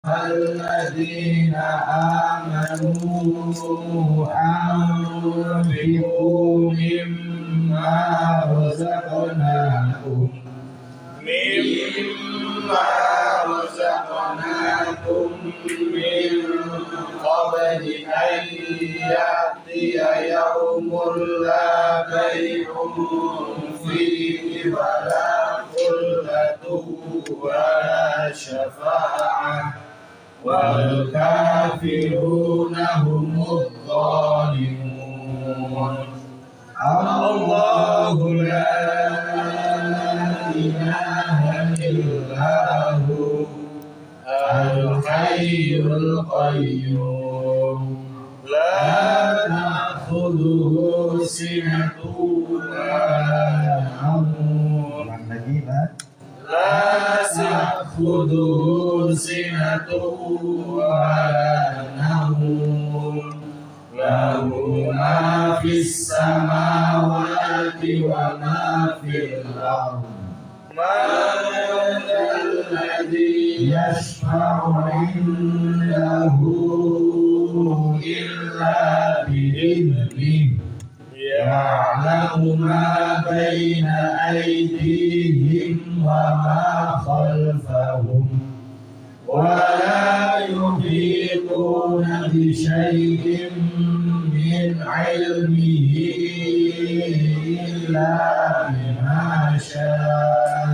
الذين آمنوا أنفقوا مما رزقناكم من قبل أن يأتي يوم لا بيع فيه ولا خلة ولا شفاعة والكافرون هم الظالمون. الله لا إله إلا هو الحي القيوم لا تأخذه سنة ولا نوم لا تأخذه سنة ولا نوم له ما في السماوات وما في الأرض من الذي يشفع عنده إلا بإذنه يعلم ما بين أيديهم وما خلفهم ولا يحيطون بشيء من علمه إلا بما شاء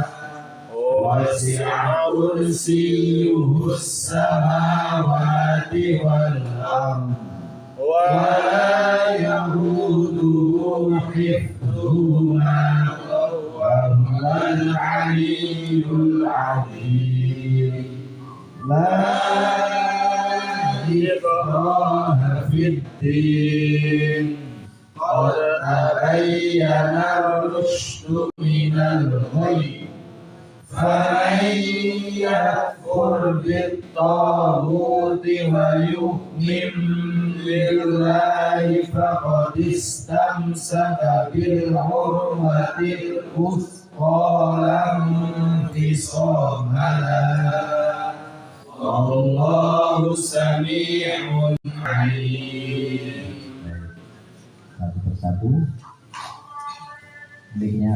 وسع كرسيه السماوات والأرض ولا يئوده حفظهما وهو العلي العظيم. لا إكراه في الدين قد تبين الرشد من الغي فمن يكفر بالطاغوت ويؤمن بالله فقد استمسك بالعروة الوثقى لا انفصام لها والله سميع عليم. Satu persatu linknya.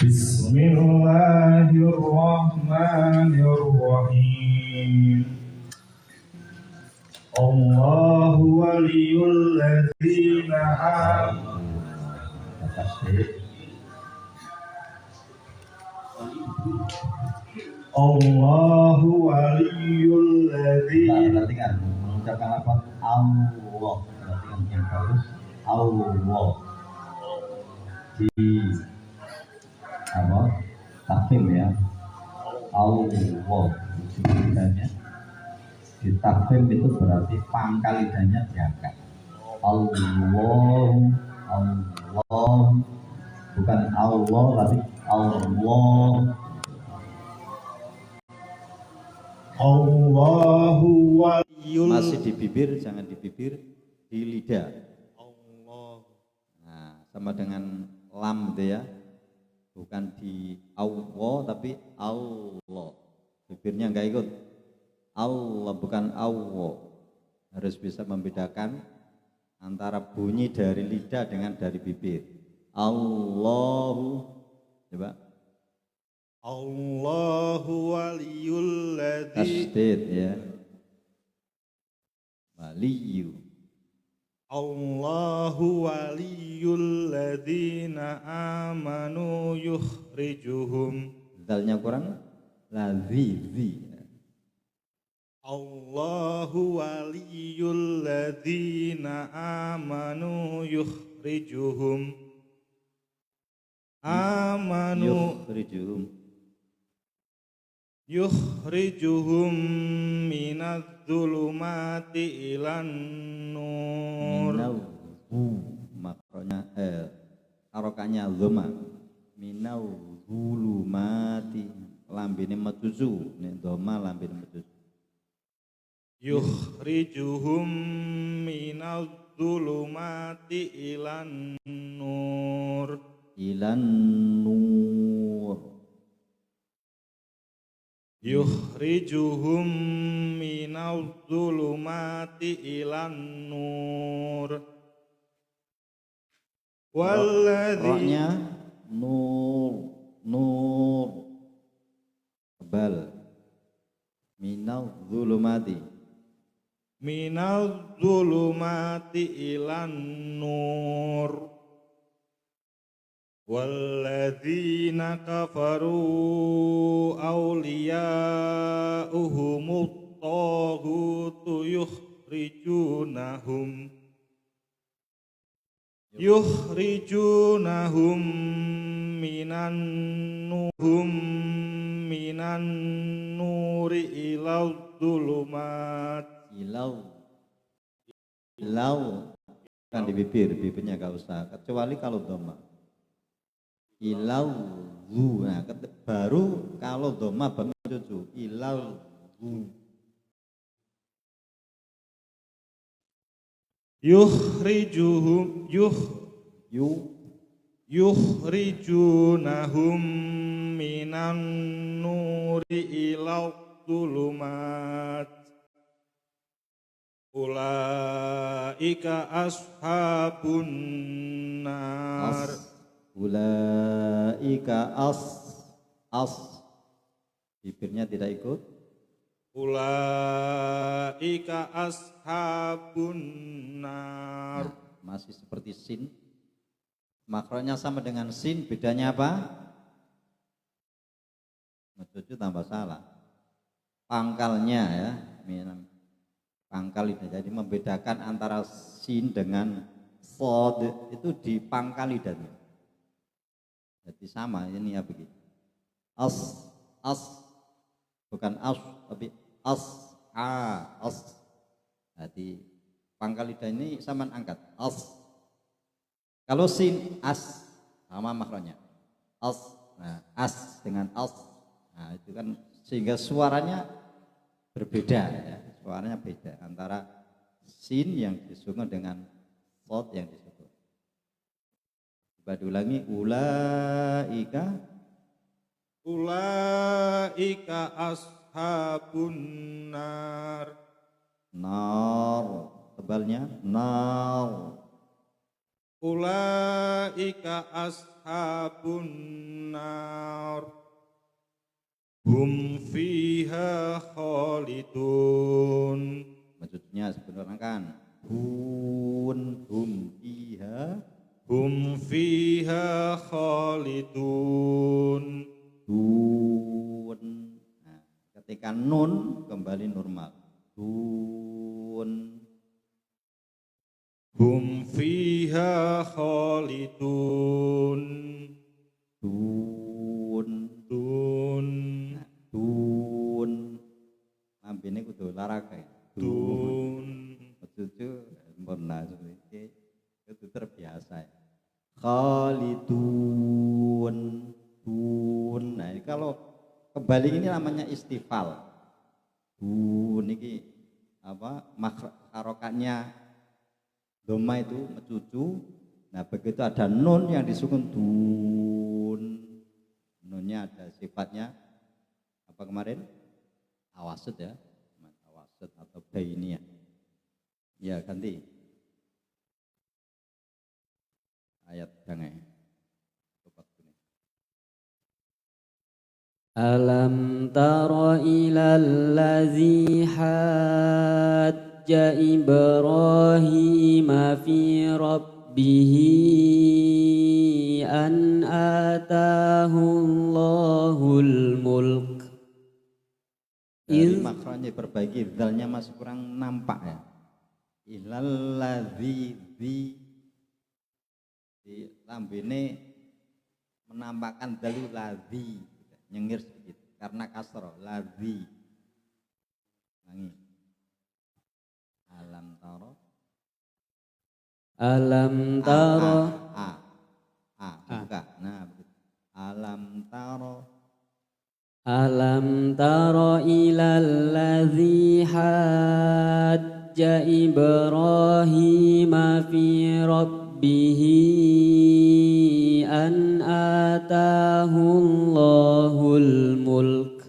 Bismillahirrahmanirrahim. Allahu waliyul ladzina amanu. Allahu waliyul ladzina. Perhatikan mengucapkan lafaz Allah. Perhatikan yang bagus. Allah. Di apa? Takfim ya. Allah. Lidahnya di takfim itu berarti pangkal lidahnya diangkat. Allah, Allah, bukan Allah tapi Allah. Allahu waliyul. Masih di bibir, jangan di bibir, di lidah. Allah. Nah, sama dengan lam itu ya. Bukan di Allah tapi Allah. Bibirnya enggak ikut. Allah bukan Allah. Harus bisa membedakan antara bunyi dari lidah dengan dari bibir. Allahu. Coba. Allahu waliyul ladzina. Tasdid ya. Waliyu. Allahu waliyul ladzina amanu yukhrijuhum. Dalnya kurang. Ladzi. Allahu waliyul ladzina amanu yukhrijuhum. Amanu yukhrijuhum minadz-dzulumati ilan nur. Makronya harokanya dzuma. Minau zulumati lambene metuju nek dzoma lambene metuju. Yukhrijuhum dzulumati ilan nur. Ilan nur. Yukhrijuhum minadh dzulumati ilan nur. Roknya nur, nur tebal. Minadh dzulumati. Minadh dzulumati ilan nur. Walladzina kafaru awliya'uhumut taghutu yukhrijunahum minan nuri ila dzulumat. Ilau kan di bibirnya gak usah, kecuali kalau doma. Ilau zu, nah baru kalau doma baru cucu. Ilau zu. Yukhrijunahum minan nuri ila dzulumat. Ulaika ashabun nar. Ulaika bibirnya tidak ikut. Ulaika ashabun nar. Nah, masih seperti sin. Makronya sama dengan sin, bedanya apa? Cucu tambah salah. Pangkalnya ya, pangkal lidah. Jadi membedakan antara sin dengan sod itu di pangkal lidahnya. Jadi sama ini ya begitu. As bukan tapi as. Jadi pangkal lidah ini sama angkat as. Kalau sin as sama makronya as. Nah, as dengan as. Nah, itu kan sehingga suaranya berbeda ya. Suaranya beda antara sin yang disungguh dengan sod yang disungguh. Coba diulangi. Ulaika ashabun nar. Nar tebalnya nar. Ulaika ashabun nar. Hum fiha khalidun. Maksudnya sebenarnya kan hum fiha khalidun. Nah, ketika nun kembali normal. Hum fiha khalidun. Ambene kudu olahraga. Cucu pernah seperti itu terbiasa. Khalidun. Nah, ini kalau kembali ini namanya istifal. Niki apa harokatnya doma itu mencucu. Nah, begitu ada nun yang disukun nunnya ada sifatnya apa kemarin? Awasud ya. Awasud atau bainiyah. Ya, ganti. Ayat jangan. Alam tara ilal ladzi hajja Ibrahim fi rabbih an atahu Allahul mulk. Dari makhrajnya perbaiki, dalnya masih kurang nampak ya. Ilal ladzi di lambene menampakkan dalu ladzi, nyengir sedikit karena kasroh ladzi. Langi. Alam taro buka. Nah, alam taro ilal ladzi إبراهيم في ربه أن آتاه الله الملك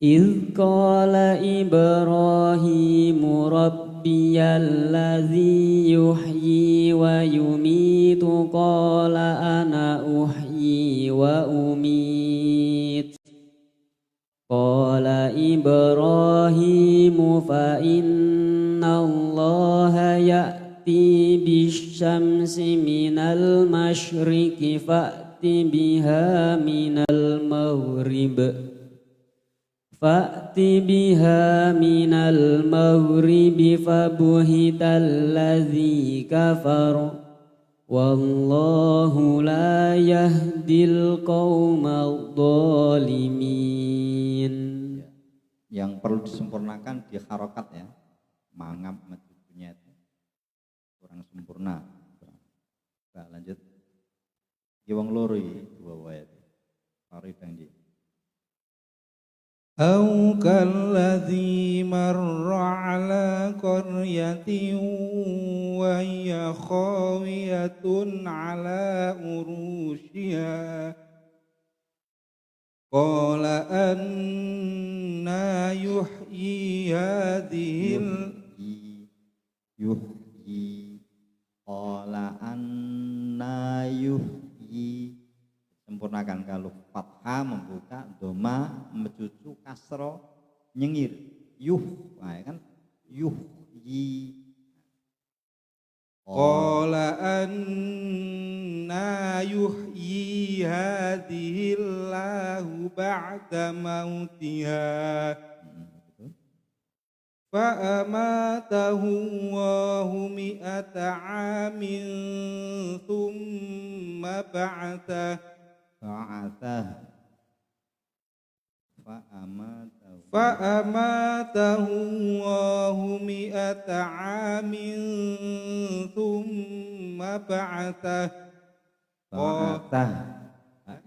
إذ قال إبراهيم ربي الذي يحيي ويميت قال أنا أحيي وأميت قال إبراهيم فإن الله يأتي بالشمس من المشرق فأت بها من المغرب فبهت الذي كفر والله لا يهدي القوم الظالمين. Yang perlu disempurnakan di harokat ya, mangap majunya itu kurang sempurna. Nah, lanjut. Wong lori dua wae. Mari Bang Ji. أو كالذي مر على قرية وهي خاوية على عروشها قال أنى يحيي هذه yuhyi qala anna yuhyi. Sempurnakan kalau fathah membuka, doma mencucu, kasro nyengir, nah kan yuhyi. Qala anna yuhyi hadhihi Allahu ba'da mautiha fa'amatahu Allahu mi'ata 'amin thumma ba'athahu fa'amatahu Allahu mi'ata 'amin thumma ba'athahu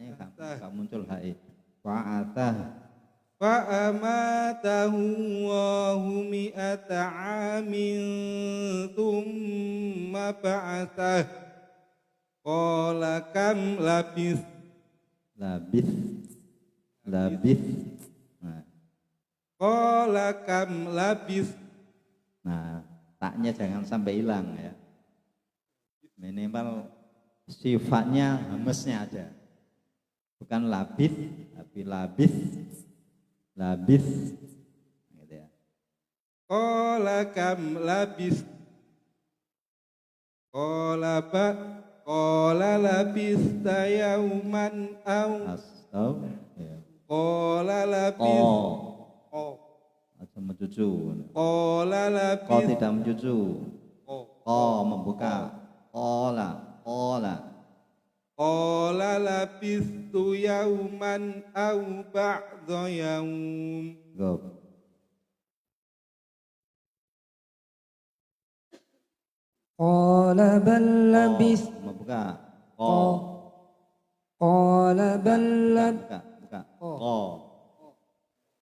enggak muncul ha'i fa'amatahu Allahu mi'ata 'amin thumma ba'athahu qala kam labis. Nah. Qala kam labis. Nah, taknya jangan sampai hilang ya. Minimal sifatnya hamesnya ada. Bukan labis, tapi labis. Gitu ya. Qala kam labis. Qala labista yauman aw qala labis atau mencucu. Qala labis. Kau tidak mencucu. Kau membuka. Qala labistu yauman aw ba'da yaum. Qala bal labis. Membuka. Qala bal buka.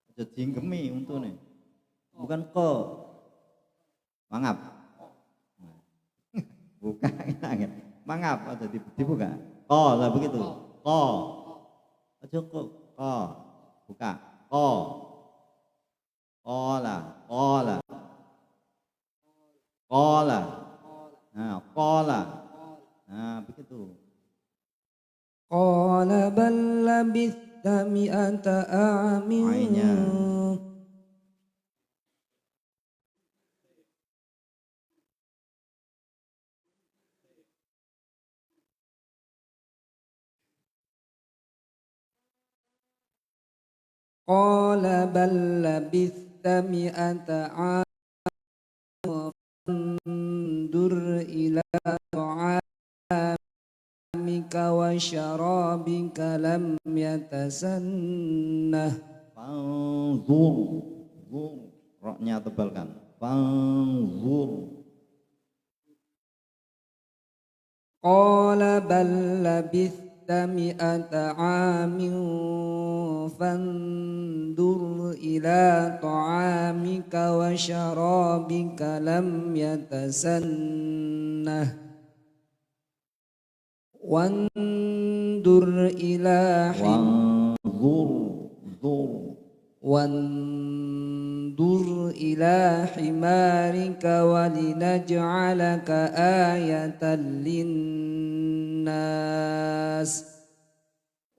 Aja jinggemi untune. Bukan ko. Mangap. Buka. Mangap aja dibuka. Lah begitu. Aja ko. Buka. Qala. Nah, begitu. Qala bal labista mi'ata a'min. Mainnya. Qala bal labista mi'ata a'min. Fandur ila ta'amika wa syarabika lam yatasannah. Fanzur. Roknya tebalkan. Fanzur. Qala bal labista مئة عام فانظر إلى طعامك وشرابك لم يتسنه وانظر إلى وانظر إلى حمارك ولنجعلك آية للناس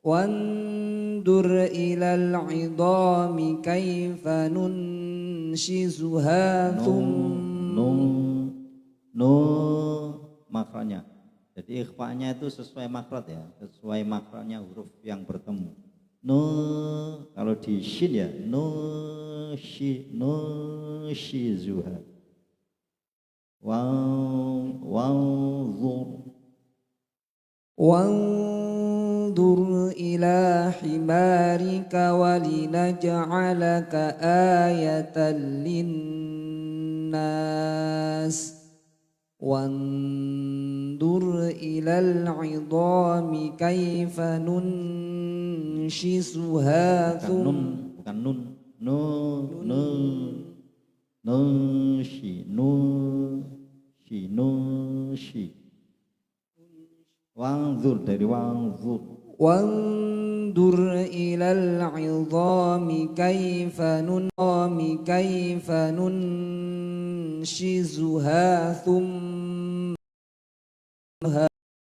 وانظر إلى العظام كيف ننشزها makhrajnya. Jadi ikhfa'nya itu sesuai makhraj ya, sesuai makhrajnya huruf yang bertemu. Kalau di shin ya shizuha. وانظر إلى حمارك ولنجعلك آية للناس وانظر إلى العظام كيف ننشزها Wanzur dari wanzur. وانظر إلى العظام كيف ننشزها ثم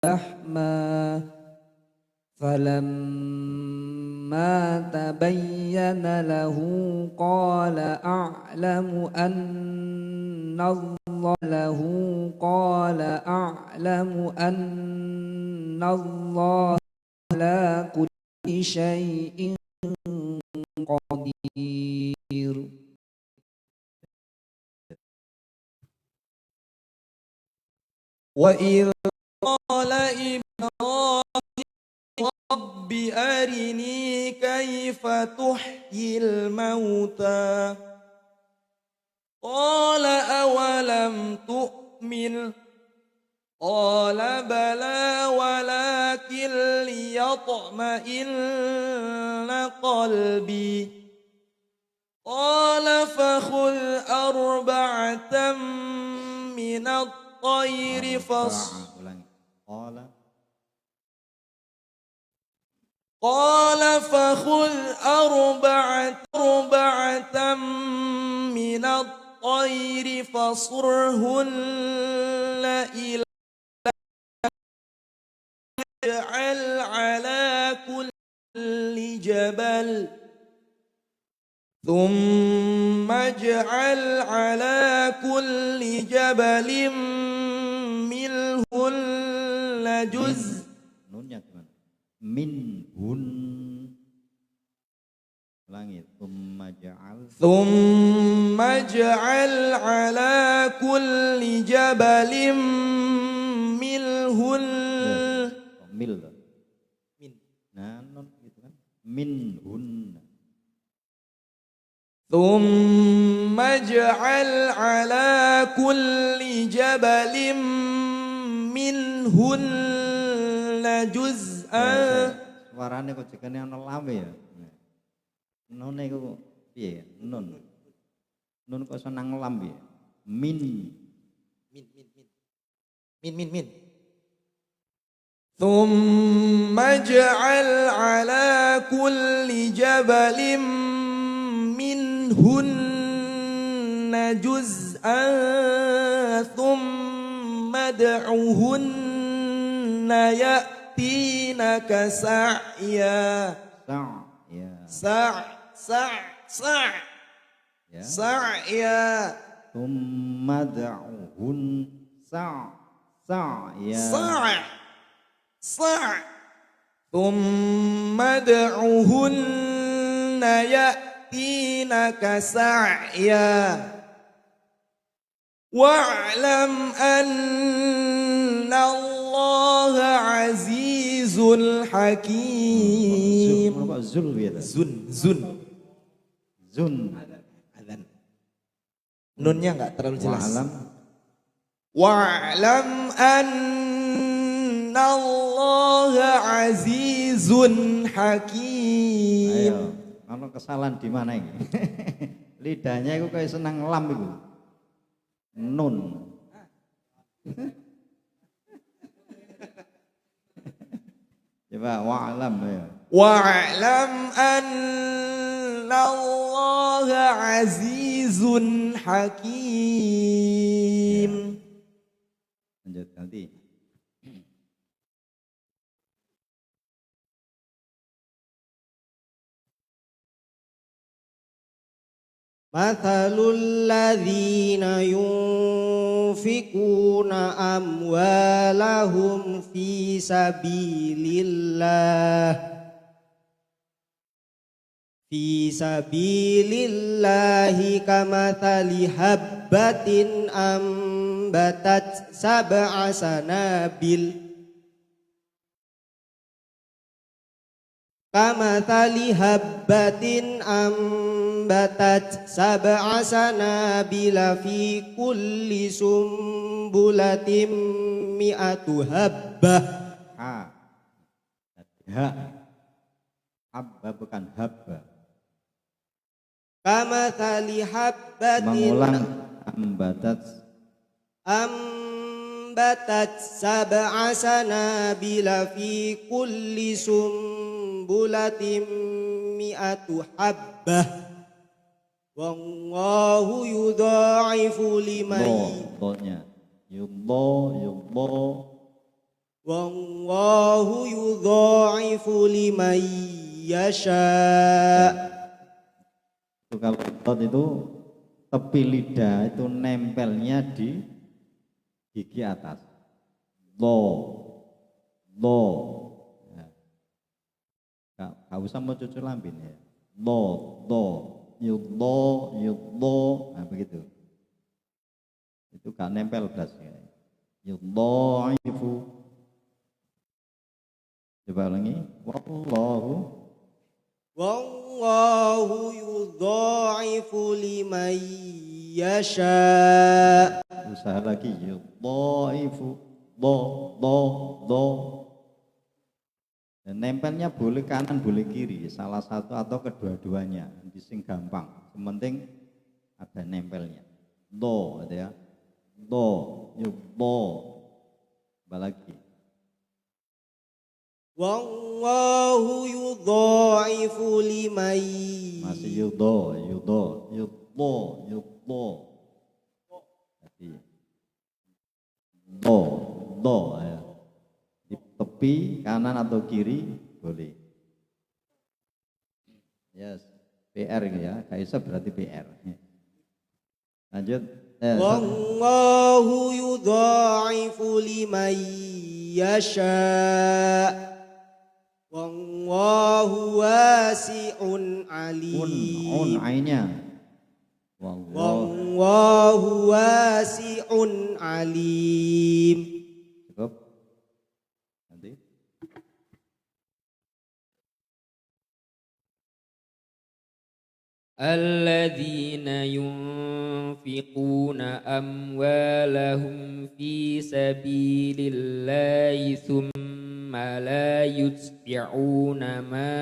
لحما فلما تبين له قال أعلم أن الله على كل شيء قدير. وإذ قال إبراهيم رب أرني كيف تحيي الموتى قال أولم تؤمن قال بلى ولكن ليطمئن قلبي قال فخذ أربعة من الطير قال فخذ أربعة من الطير فصرهن إلى اجعل على كل جبل ثم اجعل على كل جبل منهن جزء minhun langit ثم اجعل على كل جبل منهن minhun ثم اجعل على كل جبل منهن جزءا. Suarane kok jekane ana lame ya. None iku piye? Nun kok senang lam piye? Min. ثم اجعل على كل جبل منهن جزءا ثم ادعهن يأتينك سعيا سعيا ثم ادعهن سعيا ثم ادعهن يأتينك سعيا واعلم أن الله عزيز حكيم. Zun. Nunnya nggak terlalu jelas. Wa'lam anna Innallaha azizun hakim. Ayo, kalau kesalahan di mana ini? Lidahnya itu kayak senang lam itu. Nun. Coba wa'lam ya. Wa'lam annallaha azizun hakim. Lanjut nanti. Mathalul ladzina yunfikuna amwalahum fi sabilillahi kamathali habbatin ambatat sab'a sanabil kamathali habbatin ambatat sab'a sanabila fi kulli sumbulatin mi'atu habbah. Habba bukan habba. Kamathali habbatin Mengulang ambatat sab'a sanabila fi kulli sumbulatin mi'atu habbah. Wallahu yudha'ifu liman wallahu yudha'ifu liman yasha. Itu kalau dot itu tepi lidah itu nempelnya di gigi atas. Ya. Gak usah mau cucu lambin ya. Yudho, nah begitu. Itu gak nempel belas ya. Yudho'ifu. Coba ulangi. Wallahu yudha'ifu liman yasha. Usaha lagi. Yudho'ifu. Do. Dan nempelnya boleh kanan boleh kiri, salah satu atau kedua-duanya, sing gampang. Sementing ada nempelnya. Do, gitu ya. Do. Lagi. Wallahu yudha'ifu liman. Masih yudho. Jadi do ya. Di tepi kanan atau kiri boleh. Yes, PR ya, Kaisa berarti PR. Lanjut. Wallahu yudha'ifu liman yasha. Wallahu wasi'un alim. Ainnya. Wallahu wasi'un alim. Cukup. Nanti. الذين ينفقون أموالهم في سبيل الله ثم لا يتبعون ما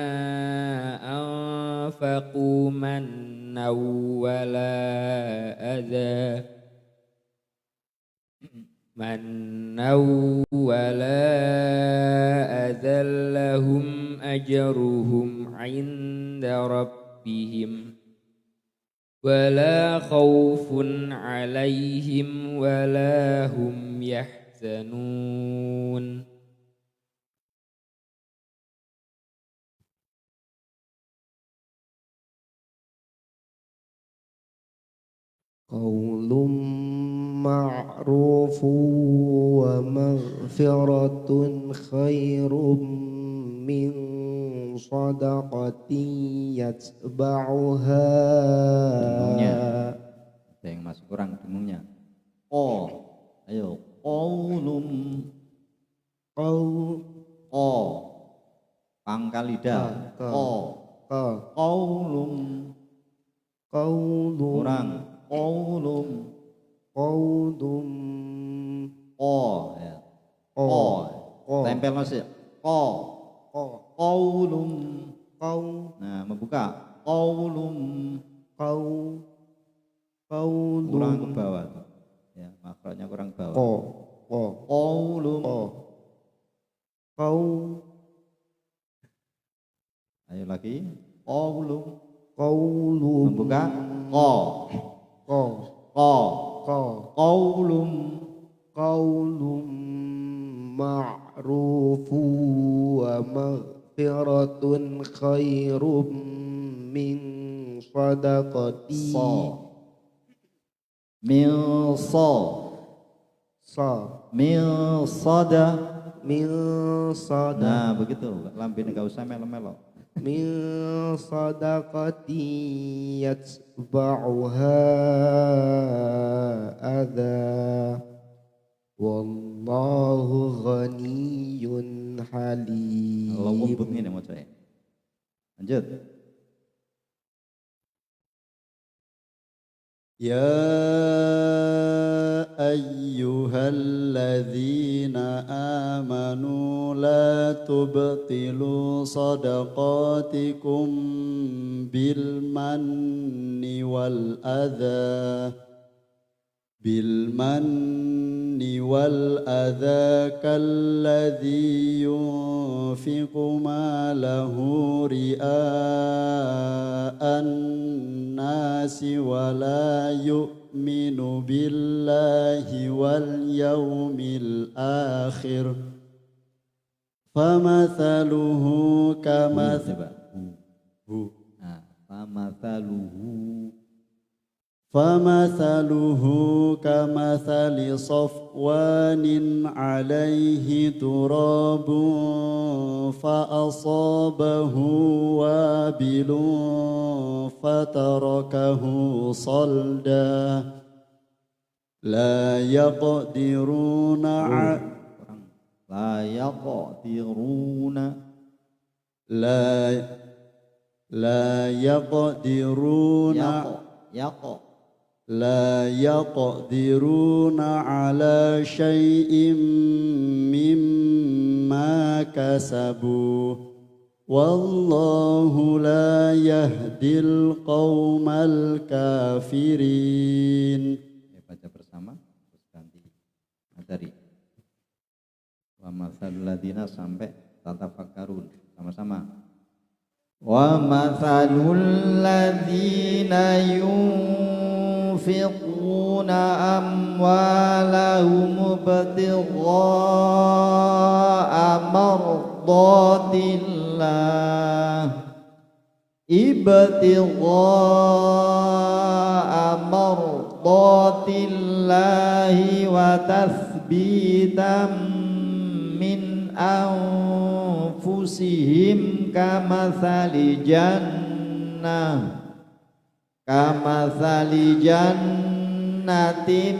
أنفقوا منا ولا أذى لهم أجرهم عند ربهم ولا خوف عليهم ولا هم يحزنون. قول معروف ومغفرة خير من صدقة يتبعها. Ada yang masih kurang dengungnya. Ayo. Pangkal lidah. Qaulum. Kurang. Qaulum. Ya. tempel masih ko Ko. qaulum. Kau. Nah, membuka qaulum, Qaulum. kurang ke bawah tuh. Ya, makronya kurang bawah. Ko. Qaulum. Kau. Ayo lagi. Qaulum. Qaulum. Membuka ko Ko. ko Ko. qaulum. Qaulum ma'rufu wa maghfiratun khairum min sadaqati. Min sada. Min sada. Nah, begitu. Lambene enggak usah melo-melo. Min sadaqati yatba'uha adha. Wallahu ghaniyun halim. Kalau webut ngene mau saya. Lanjut. يا أيها الذين آمنوا لا تبطلوا صدقاتكم بالمن والأذى كالذي ينفق ماله رئاء الناس ولا يؤمن بالله واليوم الآخر فمثله كمثل صفوان عليه تراب فأصابه وابل فتركه صلدا لا يقدرون على شيء مما كسبوا والله لا يهدي القوم الكافرين. Baca bersama terus ganti materi. Wa matsalul ladzina sampai tatafakkarun sama-sama. Wa matsalul ladzina yunfiquna amwalahum ibtigha'a mardatillahi wa tathbitan min anfusihim kamathali jannatin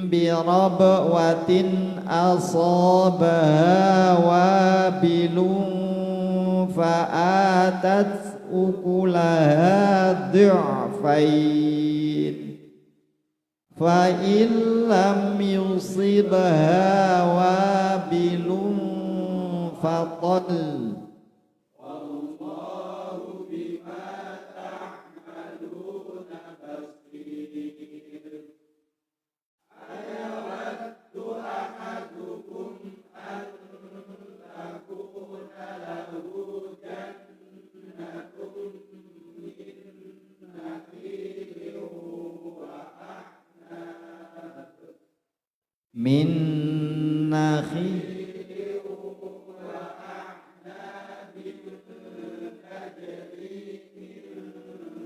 birabwatin asabaha wabilun fa'atat ukulaha du'afain fa illam yusibha wabilun fatal wallahu bima ta'maluna basir. Ayawaddu ahadukum an takuna lahu jannatun min nakhil wa a'nabin tajri min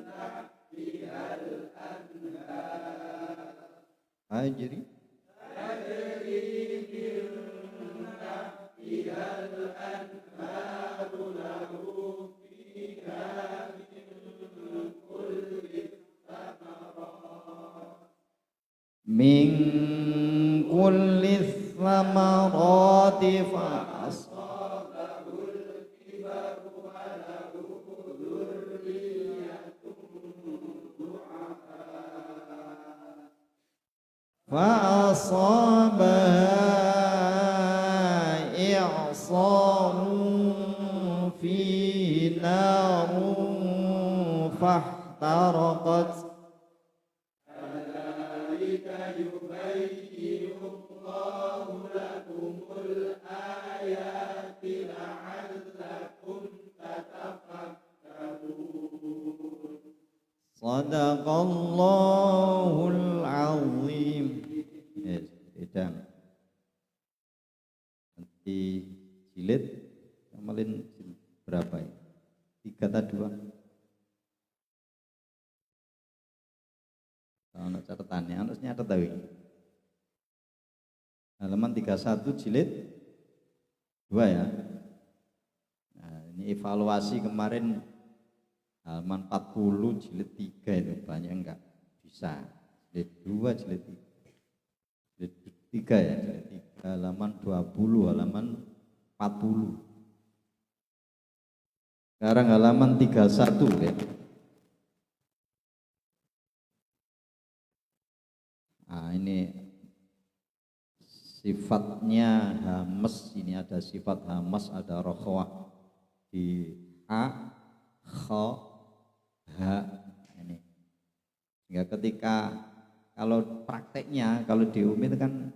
tahtiha al-anhar tajri min tahtiha al-anhar lahu fiha min kulli thamarat min kulli thamarati fa asabahul kibaru wa lahu dhurriyyatun du'afa fa asabaha إعصار فيه نار فاحترقت Sadaqallahul azim. Yes, edang. Nanti jilid amalin berapa ya? 3 atau 2? Ono catatannya, harusnya ada tahu. Halaman 31 jilid 2 ya. Nah, ini evaluasi kemarin halaman 40 jilid 3 itu banyak enggak bisa. Jilid 2, jilid 3. Jilid 3 ya, jilid 3 halaman 20, halaman 40. Sekarang halaman 31 ya. Nah, ini sifatnya hamas, ini ada sifat hamas, ada rokhwah di a, kha, ha ini. Sehingga ketika kalau prakteknya kalau di UMI itu kan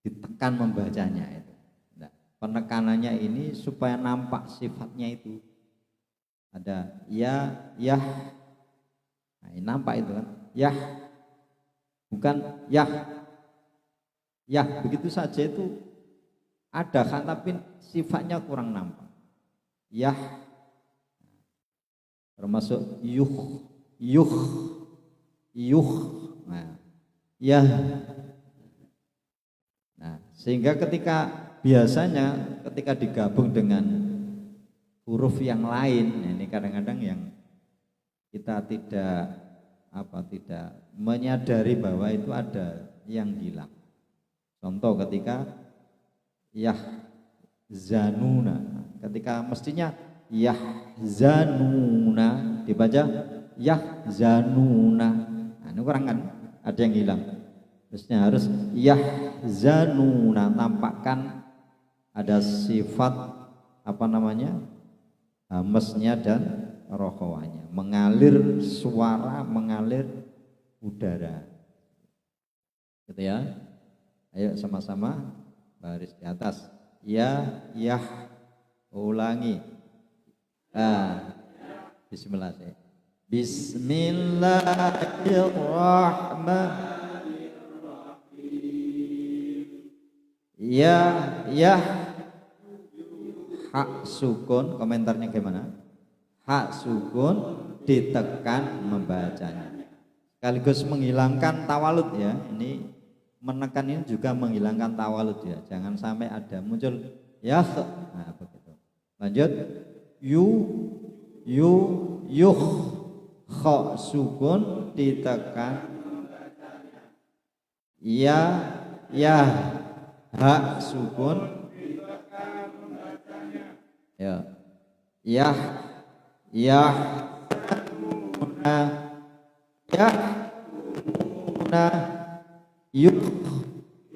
ditekan membacanya itu. Nah, penekanannya ini supaya nampak sifatnya itu. Ada ya, yah. Nah, ini nampak itu kan. Yah. Bukan yah. Yah, begitu saja itu ada kan tapi sifatnya kurang nampak. Yah. Termasuk yuh, yuh, yuh. Nah, ya. Nah, sehingga biasanya ketika digabung dengan huruf yang lain, nah ini kadang-kadang yang kita tidak menyadari bahwa itu ada yang hilang. Contoh ketika yah zanuna, ketika mestinya yahzanuna dibaca yahzanuna. Nah, ini kurang kan? Ada yang hilang. Terusnya harus yahzanuna, tampakkan ada sifat hamesnya dan rokhawanya, mengalir suara, mengalir udara. Gitu ya. Ayo sama-sama baris di atas. Ya, yah. Ulangi. Bismillah. Bismillahirrahmanirrahim. Ya, yah. Hak sukun, komentarnya gimana? Hak sukun ditekan membacanya. Sekaligus menghilangkan tawalud ya. Ini menekan ini juga menghilangkan tawalud ya. Jangan sampai ada muncul ya. Nah, begitu. Lanjut. Yuh kha sukun ditekan. Ya, ha sukun ditekan membacanya. Ya.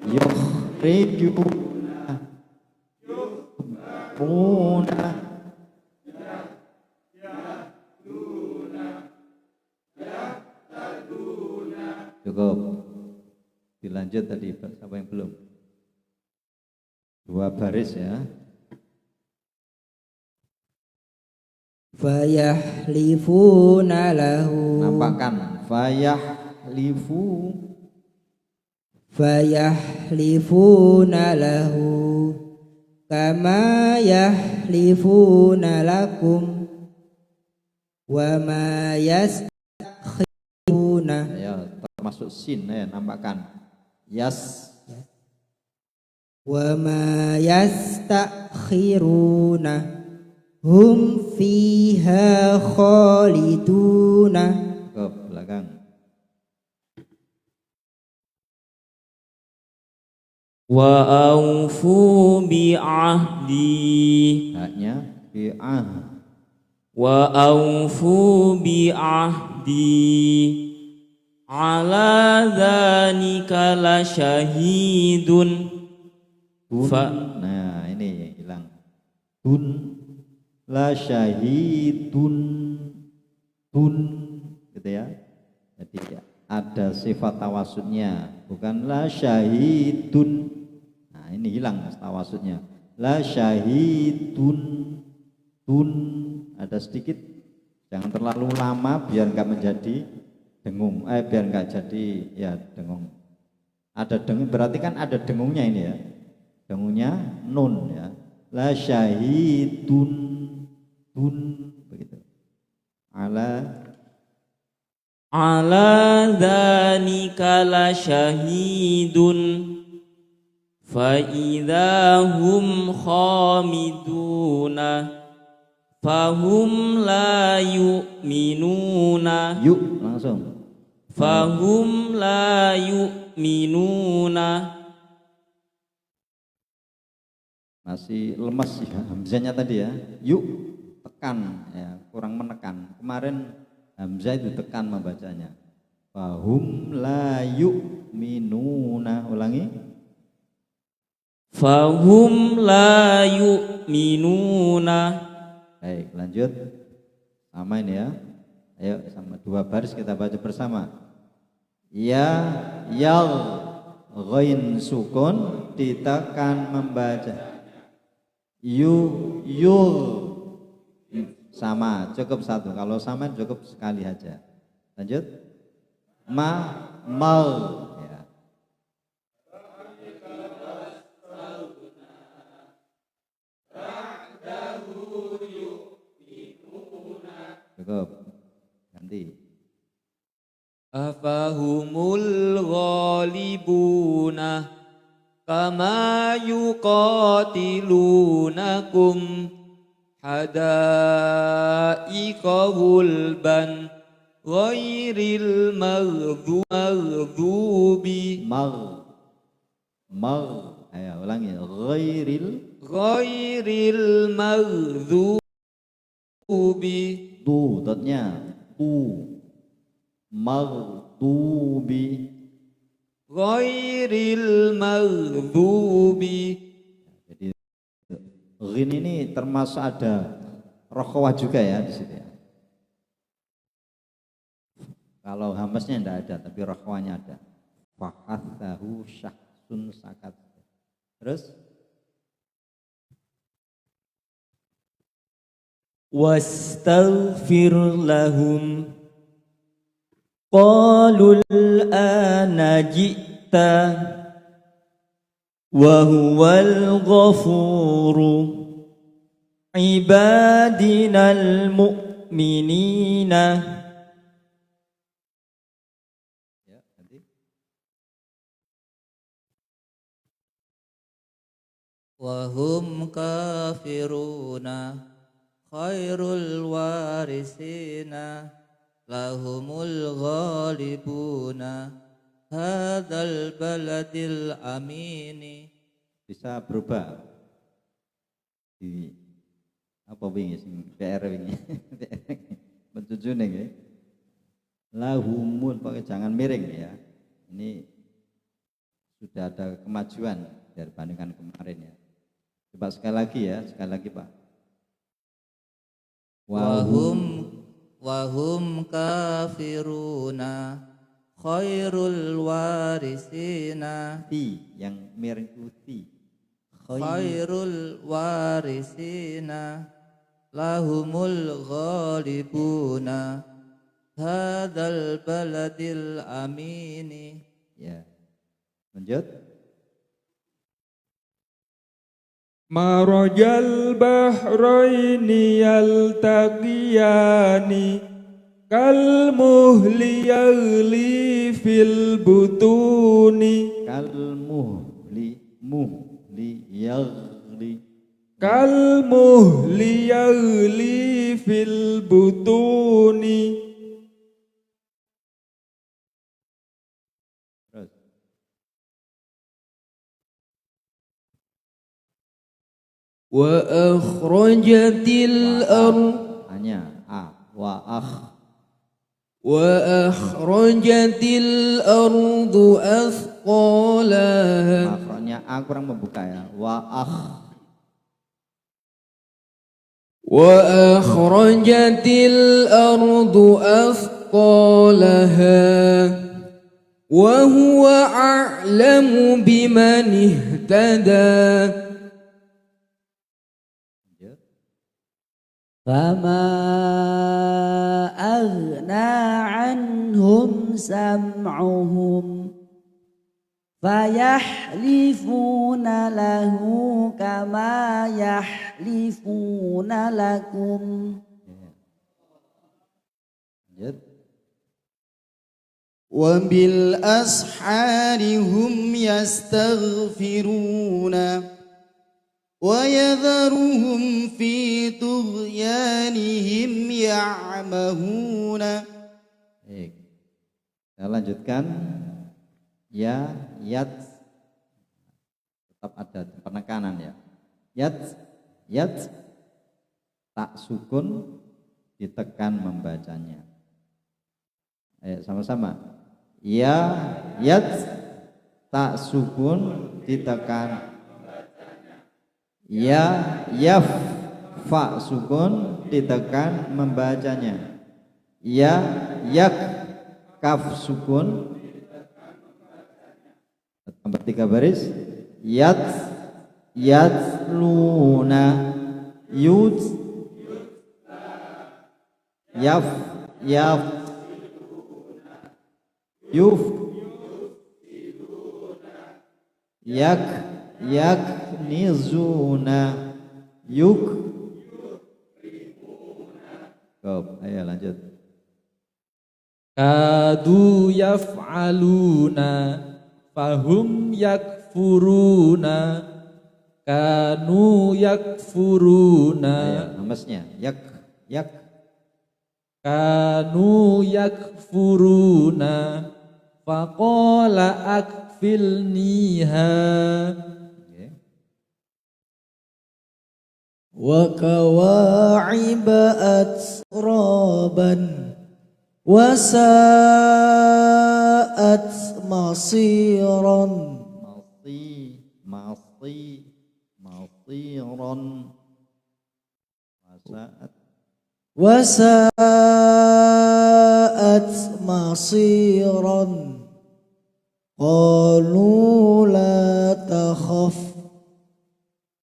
Yukhrijuna cukup. Dilanjut tadi siapa yang belum? 2 baris ya. Fayahlifuna lahu, nampakkan fayahlifuna lahu kama yahlifuna lakum wa ma yastakhiruna. Ya, termasuk sin ya, nampakkan yas Wa ma yastakhiruna hum fiha khaliduna. ke belakang. Wa aufu bi'ahdi. Haknya bi'ah. Wa aufu bi'ahdi. Ala dzalika la syahidun. Nah ini hilang. Dun la syahidun dun gitu ya. Jadi ada sifat tawasudnya, bukan la syahidun. Nah, ini hilang tawasudnya. La syahidun dun ada sedikit, jangan terlalu lama biar enggak menjadi dengung. Biar enggak jadi ya dengung. Ada dengung berarti kan ada dengungnya ini ya. Dengungnya nun ya. La syahidun dun begitu. Ala dzalika la syahidun fa idza hum khamiduna fahum la yu'minuna. Yuk langsung. Fahum la yu'minuna. Masih lemas ya hamzahnya tadi ya. Yuk tekan ya, kurang menekan. Kemarin hamzah itu tekan membacanya. Fahum la yu'minuna. Ulangi. Fahum la yu'minuna. Baik, lanjut. Sama ini ya. Ayo sama 2 baris kita baca bersama. Ya yal ghain sukun ditekan membaca. Yul sama, cukup 1. Kalau sama cukup sekali aja. Lanjut. Mal ya. Cukup. Ganti. Afahumul ghalibuna kama yuqatilunakum hadaiqa gulban ghairil maghdubi. Ayo ulangi. Ghairil maghdubi. Dotnya maghdubi. Ghairil maghdubi. Jadi ghin ini termasuk ada rokhawah juga ya di situ ya. Kalau hamasnya tidak ada, tapi rokhawahnya ada. Fahathahu syahsun sakat. Terus wastaghfir lahum qalul ana ji'ta wa huwal ghafuru ibadinal mu'minina. ya nanti wa hum kafiruna khairul warisina lahumul ghalibuna hadzal baladil amini. bisa berubah di apa wingi sing PR wingi mencujune nggih. Lahumul pakai jangan miring ya. Ini sudah ada kemajuan dibandingkan kemarin ya. Coba sekali lagi ya, sekali lagi Pak. Wahum kafiruna khairul warisina. Yang miring itu Khairul warisina lahumul ghalibuna hadzal baladil amini. Ya. Lanjut. Marajal bahraini yaltaqiyani kal muhli yaghli fil butuni. Kal muhli yaghli. Kal muhli yaghli fil butuni. Terus. Wa akhrajatil hanya wa akhrajatil ardu athqalaha. Akhirnya kurang membuka ya. وأخرجت الأرض أثقالها وهو أعلم بمن اهتدى فما أغنى عنهم سمعهم فيحلفون له كما يحلفون لكم وبالأسحار هم يستغفرون ويذرهم في طغيانهم يعمهون. Baik. Kita lanjutkan. Ya, yat, tetap ada penekanan ya. Yat, tak sukun ditekan membacanya. Ayo sama-sama. Ya, yat, tak sukun ditekan. Ya, yaf, fa sukun ditekan membacanya. Ya, yak, kaf sukun. Tambah 3 baris. Yatluna yud yaf yuf yaknizuna yuk. Ayo lanjut. Kadu yaf'aluna fahum yakfuruna kanu yakfuruna. Hamesnya yak kanu yakfuruna faqala akfilniha. Wa kawa'iba atraban wasa'at masiran masiran wasa'at masiran qalu la takhaf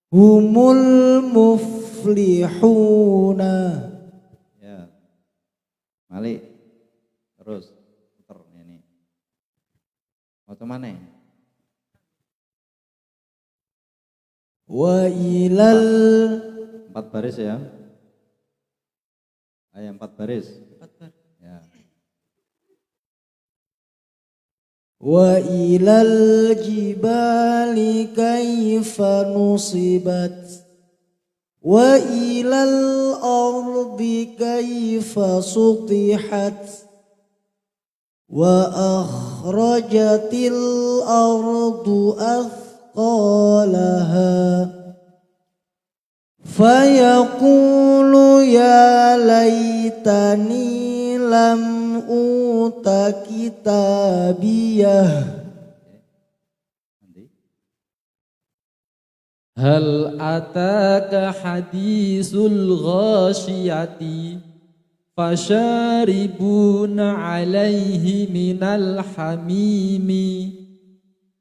humul muflihuna. Ya, Malik terus puter ini. Mau mana? Wa ilal 4 baris ya. Ayat 4 baris. Ya. Wa ilal jibali kaifa nusibat wa ilal ardi kaifa sutihat wa akhrajatil ardu athqalaha fayaqulu ya laitani lam uta kitabiyah. Hal ataka hadisul ghashiyati fasharibuna alaihi minal hamimi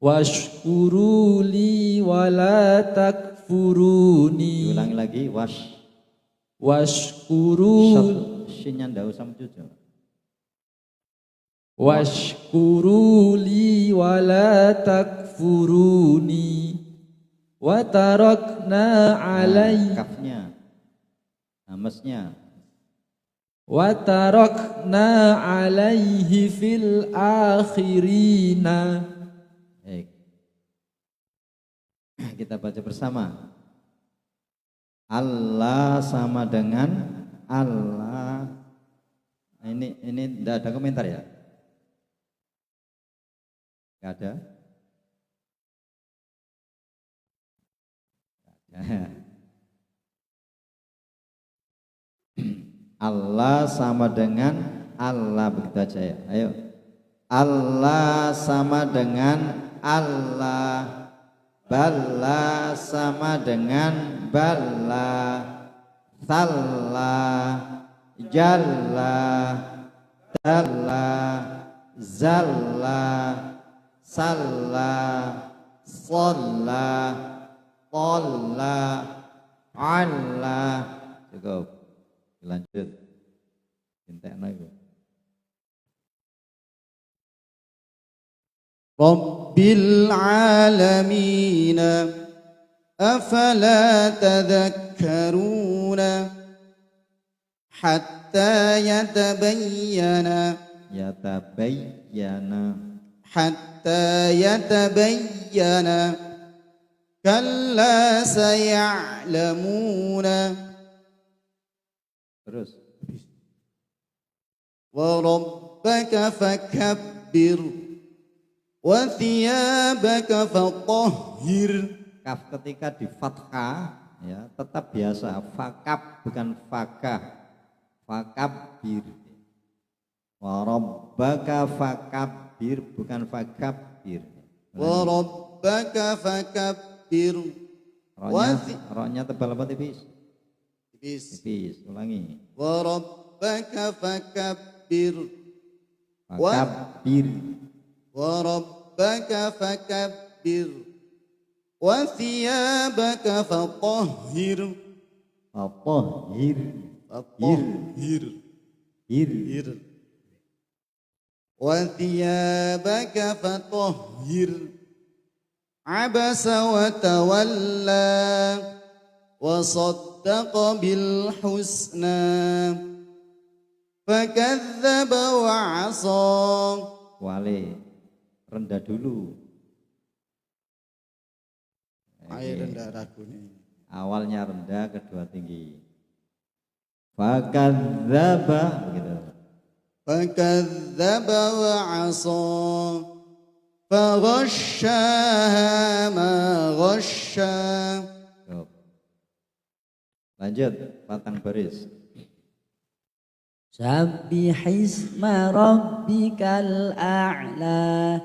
washkuru li wala takfuruni. Ulangi lagi washkuru shinnya ndak usah mencucu. Washkuru li wala takfuruni wa tarakna alaihi kafnya hamesnya wa tarakna alaihi fil akhirina. Baik. Kita baca bersama. Allah sama dengan Allah. Ini tidak ada komentar ya? Tidak ada. Allah sama dengan Allah, begitu aja ya. Ayo. Allah sama dengan Allah. Bala sama dengan bala. Salla, jalla, dalla, zalla, salla, shalla, qalla, alla. Cukup. Lanjut. Entekno iku. Rabbil alamin afala tadhakkaruna hatta yatabayyana kalla saya'lamuna. Terus. Wa rabbaka fakabbir wa thiyabaka fatahhir. Kaf ketika di fathah ya tetap biasa, fakab bukan fakah, fakabbir. Wa rabbaka fakabbir bukan fakabbir. Wa rabbaka fakabbir. Roknya tebal apa tipis? Tipis. Tipis. Ulangi. Wa rabbaka fakabbir. Fakabbir. Wa rabbaka fakabbir wa thiyabaka fatahhir. Hir. Wa thiyabaka fatahhir. Abasa wa tawalla wa saddaqa bil husna fakadzdzaba wa 'asa. Wale rendah dulu. Ayo rendah ragune. Awalnya rendah, kedua tinggi. Fakadzdzaba begitu. Fakadzdzaba wa 'asa faghasyaha ma ghasya. Lanjut, patang baris. Sabbihisma rabbikal a'la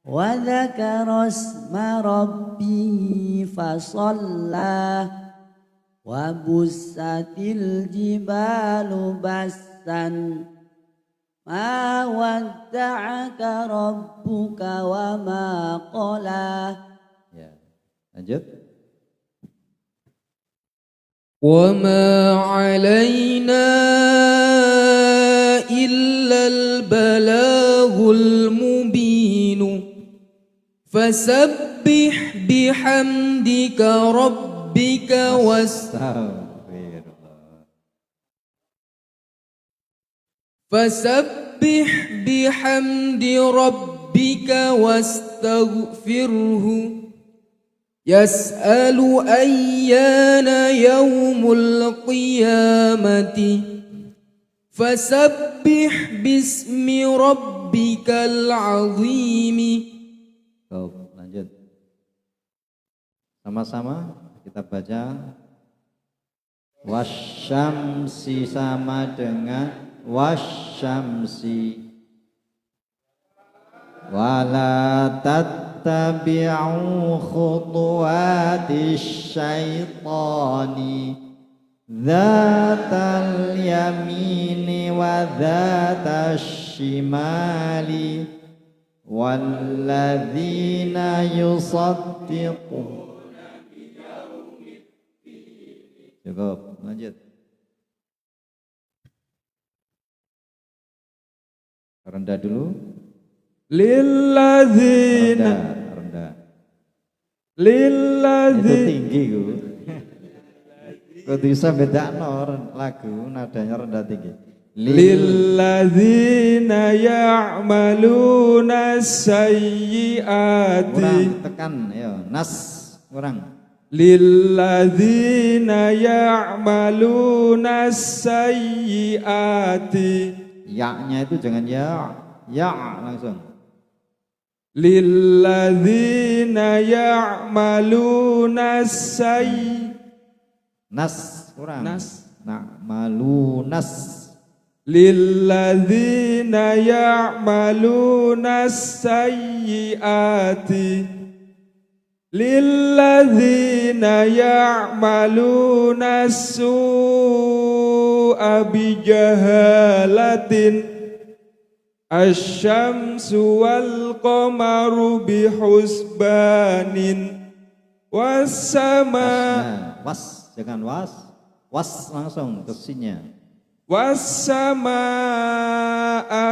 wa dzakara isma rabbihi fasalla wa bussatil jibalu bassan ma wadda'aka rabbuka wa ma qala. Ya. Lanjut. وما علينا إلا البلاغ المبين فسبح بحمدك ربك Astagfirullah. فسبح بحمد ربك واستغفره يسأل أيان يوم القيامة فسبح باسم ربك العظيم. Lanjut. Sama-sama kita baca. Wasyamsi sama dengan wasyamsi. Wala tattabi'u khutuwatis syaitani dzatal yamini wa dzatas shimali walladzina yusaddiquna biyaumiddin. Cukup, lanjut. Rendah dulu. Lilladzina rendah. Itu Lilladzina tinggi ku. Kok bisa bedakno lagu nadanya rendah tinggi. Lilladzina ya'maluna sayyiati Kurang tekan ya, nas kurang. Lilladzina ya'maluna sayyiati Ya-nya itu jangan ya langsung. Lilladzina ya'maluna Nas kurang. Nas. Na'malunas. Lilladzina ya'maluna sayyiati lilladzina ya'maluna su'a bijahalatin asyamsu wal qamaru bihusbanin wassama Nah, was jangan was langsung ke sinnya. wassama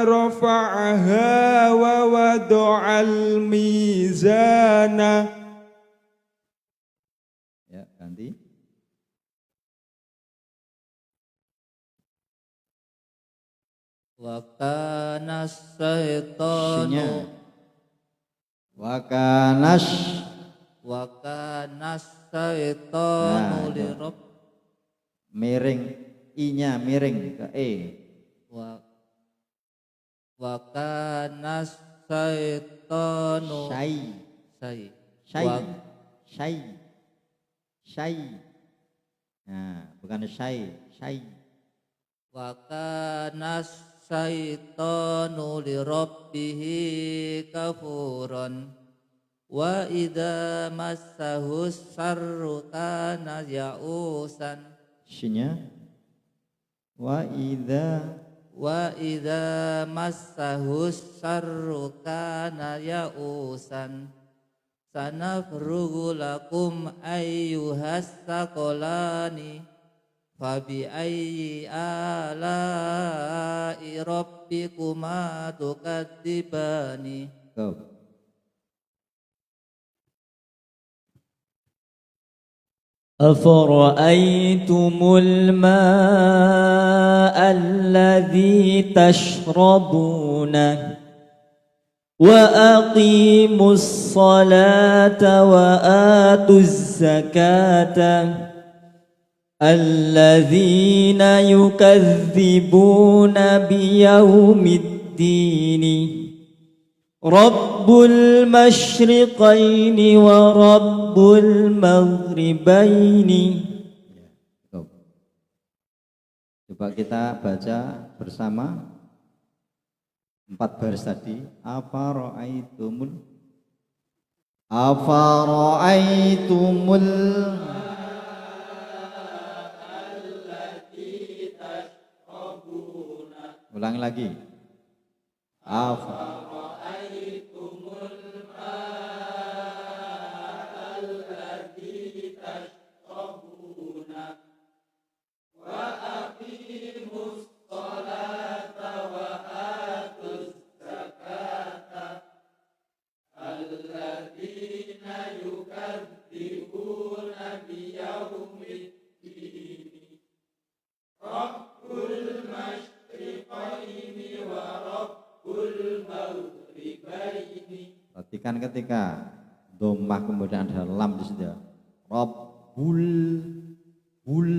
rafa'aha wa wada'al mizana. Ya, ganti. Wa kana Sinnya. syaitanu Wakanash. wa kana syaitanu Nah, itu. lirabb Miring i-nya miring ke e. wa kana syaitanu Syai. sai Syai. wa Syai. Syai. Nah, bukan syai, syai. wa kana syaitanu lirabbihi kafuran wa idza massahu syarru kana ya'usan Syinya. Wa idza wa idza massahu syarru kana ya'usan sanafrugu lakum ayyuhas saqalani fabi ayyi ala'i rabbikuma tukadzibani. go. أفرأيتم الماء الذي تشربون وأقيموا الصلاة وآتوا الزكاة الذين يكذبون بيوم الدين رب المشرقين ورب المغربين. Go. Coba kita baca bersama 4 baris tadi. Afara'aitumul ulangi lagi. Perhatikan ketika dhammah kemudian ada lam di situ. Rabbul bul.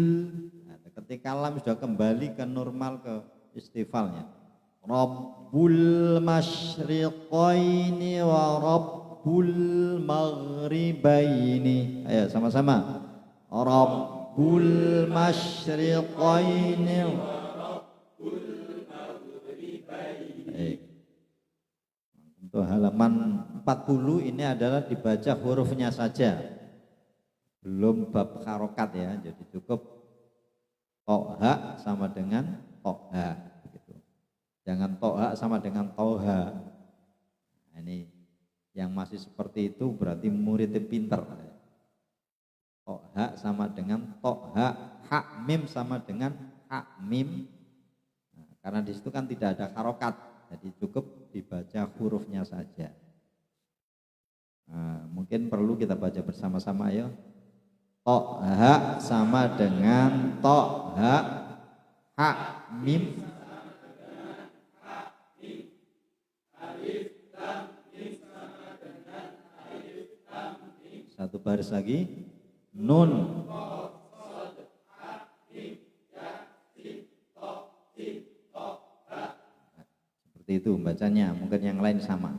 Nah, ketika lam sudah kembali ke normal ke istifalnya. Rabbul masyriqaini wa rabbul maghribaini. Ayo sama-sama. Rabbul masyriqaini wa rabbul maghribaini. Untuk halaman 40 ini adalah dibaca hurufnya saja, belum bab harokat ya, jadi cukup toha sama dengan toha gitu. Jangan toha sama dengan toha. Nah, ini yang masih seperti itu berarti muridnya pinter. Toha sama dengan toha, hak mim sama dengan hak mim. Nah, karena di situ kan tidak ada harokat, jadi cukup dibaca hurufnya saja. Nah, mungkin perlu kita baca bersama-sama ya. Toha sama dengan toha, hak mim. Satu baris lagi. Nun. Seperti itu bacanya, mungkin yang lain sama.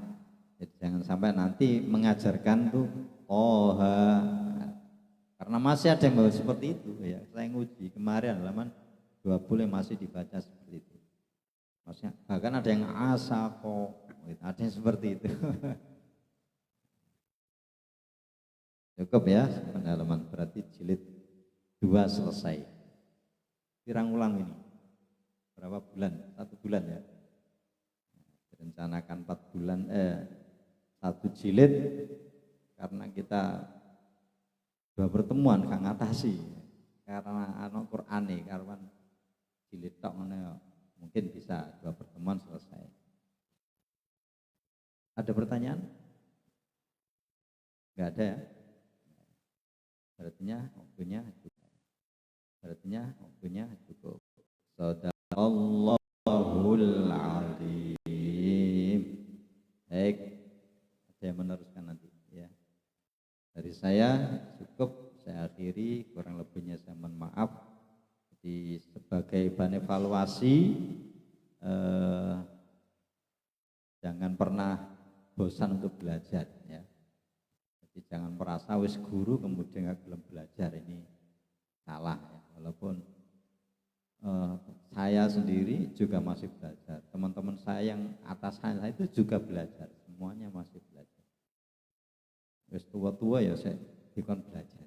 Jadi jangan sampai nanti mengajarkan tuh toha, karena masih ada yang bawa seperti itu ya. Saya nguji kemarin halaman 20 masih dibaca seperti itu. Maksudnya bahkan ada yang asako, ada yang seperti itu. Cukup ya, pendalaman berarti jilid 2 selesai. Pirang ulang ini? Berapa bulan? 1 bulan ya. Direncanakan 4 bulan, 1 jilid karena kita 2 pertemuan kang ngatasi. Karena anak Quran nih, karena jilid tok mungkin bisa 2 pertemuan selesai. Ada pertanyaan? Enggak ada ya? Waktunya cukup. Shadaqallahul azim. Baik, saya meneruskan nanti ya. Dari saya cukup, saya akhiri, kurang lebihnya saya mohon maaf. Jadi sebagai bahan evaluasi, jangan pernah bosan untuk belajar ya. Jadi jangan merasa wis guru kemudian nggak belum belajar, ini salah ya. Walaupun saya sendiri juga masih belajar, teman-teman saya yang atas saya itu juga belajar, semuanya masih belajar. Wis tua-tua ya saya dikon belajar.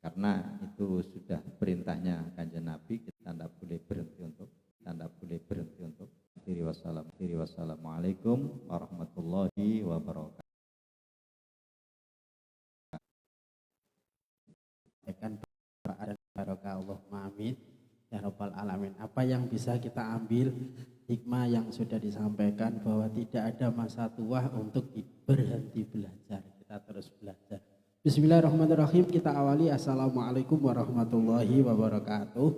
Karena itu sudah perintahnya Kanjeng Nabi, kita tidak boleh berhenti untuk Wassalamualaikum warahmatullahi wabarakatuh. Barokah Allahumma amin ya rabbal alamin. Apa yang bisa kita ambil hikmah yang sudah disampaikan, bahwa tidak ada masa tua untuk berhenti belajar, kita terus belajar. Bismillahirrahmanirrahim. Kita awali. Assalamualaikum warahmatullahi wabarakatuh.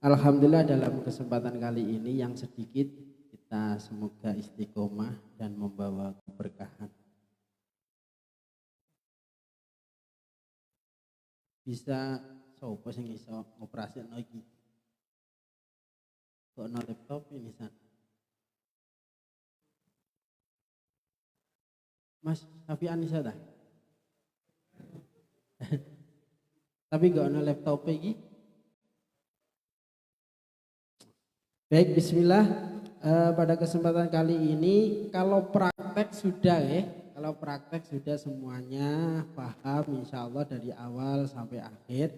Alhamdulillah, dalam kesempatan kali ini yang sedikit kita semoga istiqomah dan membawa keberkahan. Bisa sopo sing iso ngoperasikno iki? Kok no laptop ini san? Mas, tapi Anissa dah. Tapi gak no laptop iki. Baik, bismillah. Pada kesempatan kali ini kalau praktek sudah kalau praktek sudah semuanya paham insya Allah dari awal sampai akhir.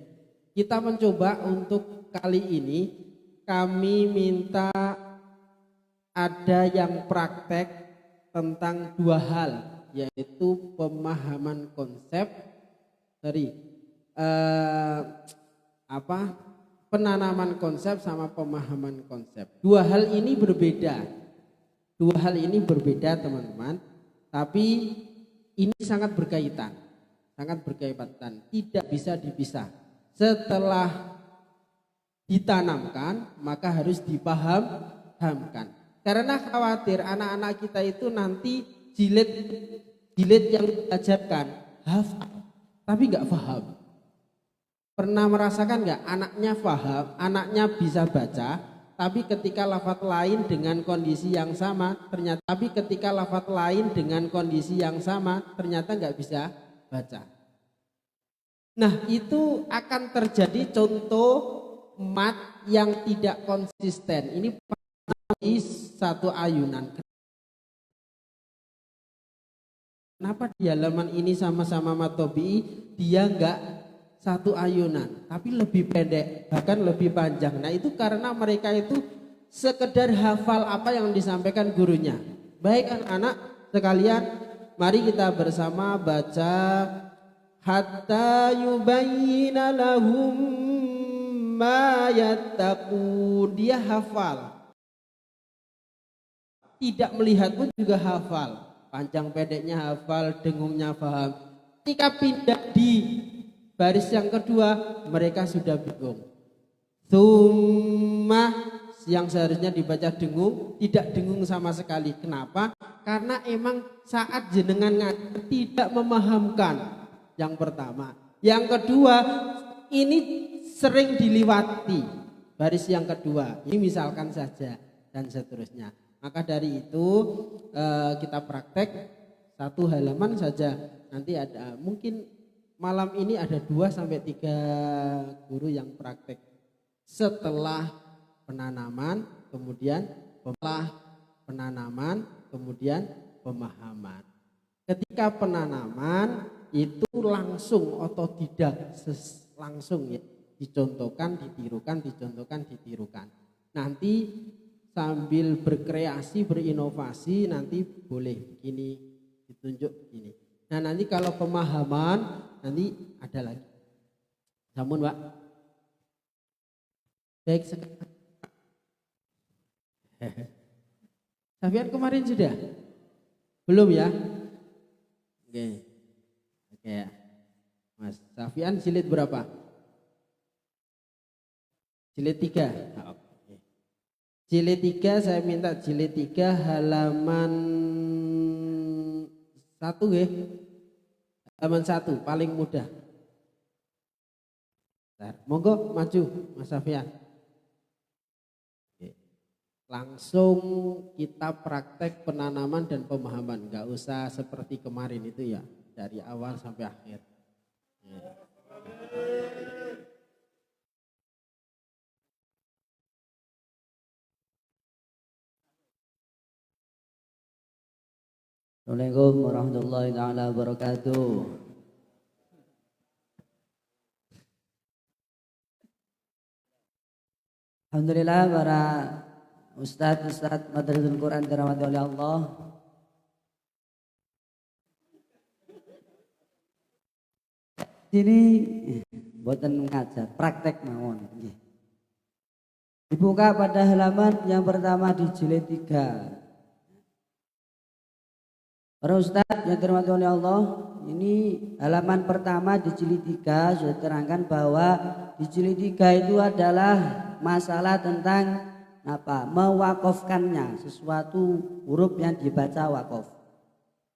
Kita mencoba untuk kali ini kami minta ada yang praktek tentang 2 hal, yaitu pemahaman konsep penanaman konsep sama pemahaman konsep. 2 hal ini berbeda. 2 hal ini berbeda teman-teman. Tapi ini sangat berkaitan, tidak bisa dipisah. Setelah ditanamkan, maka harus dipahamkan. Karena khawatir anak-anak kita itu nanti jilid yang diajarkan hafal, tapi nggak paham. Pernah merasakan nggak anaknya paham, anaknya bisa baca, tapi ketika lafaz lain dengan kondisi yang sama ternyata nggak bisa baca. Nah, itu akan terjadi contoh mat yang tidak konsisten. Ini satu ayunan. Kenapa di halaman ini sama-sama mat tobi'i dia nggak satu ayunan, tapi lebih pendek, bahkan lebih panjang. Nah, itu karena mereka itu sekedar hafal apa yang disampaikan gurunya. Baik anak-anak sekalian, mari kita bersama baca hatta yubayyina lahum ma yattaqun. Dia hafal, tidak melihat pun juga hafal, panjang pendeknya hafal, dengungnya paham. Ketika pindah di baris yang kedua, mereka sudah bingung. Tsumma yang seharusnya dibaca dengung, tidak dengung sama sekali. Kenapa? Karena emang saat jenengan tidak memahamkan. Yang pertama. Yang kedua, ini sering diliwati. Baris yang kedua, ini misalkan saja dan seterusnya. Maka dari itu kita praktek 1 halaman saja. Nanti ada mungkin malam ini ada 2-3 guru yang praktek setelah penanaman, kemudian pemahaman. Ketika penanaman itu langsung otodidak, langsung ya, dicontohkan, ditirukan, dicontohkan, ditirukan. Nanti sambil berkreasi, berinovasi, nanti boleh gini, ditunjuk gini. Nah nanti kalau pemahaman, nanti ada lagi. Namun Pak, baik sekali. Safian kemarin sudah? Belum ya? Oke ya. Mas Safian jilid berapa? Jilid 3. Jilid 3 saya minta jilid 3 halaman 1 ya. Halaman 1 paling mudah. Bentar. Monggo maju Mas Safian. Langsung kita praktek penanaman dan pemahaman, nggak usah seperti kemarin itu ya, dari awal sampai akhir. Assalamualaikum warahmatullahi taala wabarakatuh. Alhamdulillah para Ustadz Madrasatul Quran dirahmati oleh Allah. Ini buatan ngajar, praktek mawon. Dibuka pada halaman yang pertama di jilid 3. Para Ustadz yang dirahmati oleh Allah, ini halaman pertama di jilid 3 sudah terangkan bahwa di jilid 3 itu adalah masalah tentang mewakofkannya sesuatu huruf yang dibaca wakof.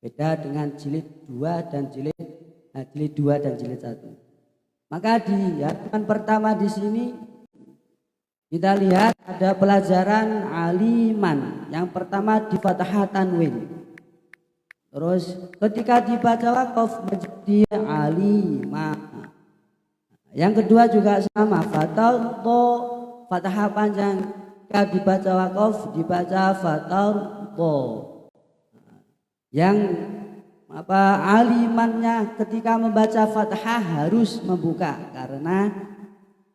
Beda dengan jilid 2 dan jilid 2 dan jilid 1. Maka di halaman pertama di sini kita lihat ada pelajaran aliman. Yang pertama di fathah tanwin. Terus ketika dibaca wakof menjadi alimah. Yang kedua juga sama, fathah panjang. Ketika dibaca wakof dibaca fathah. Yang alimannya ketika membaca fathah harus membuka karena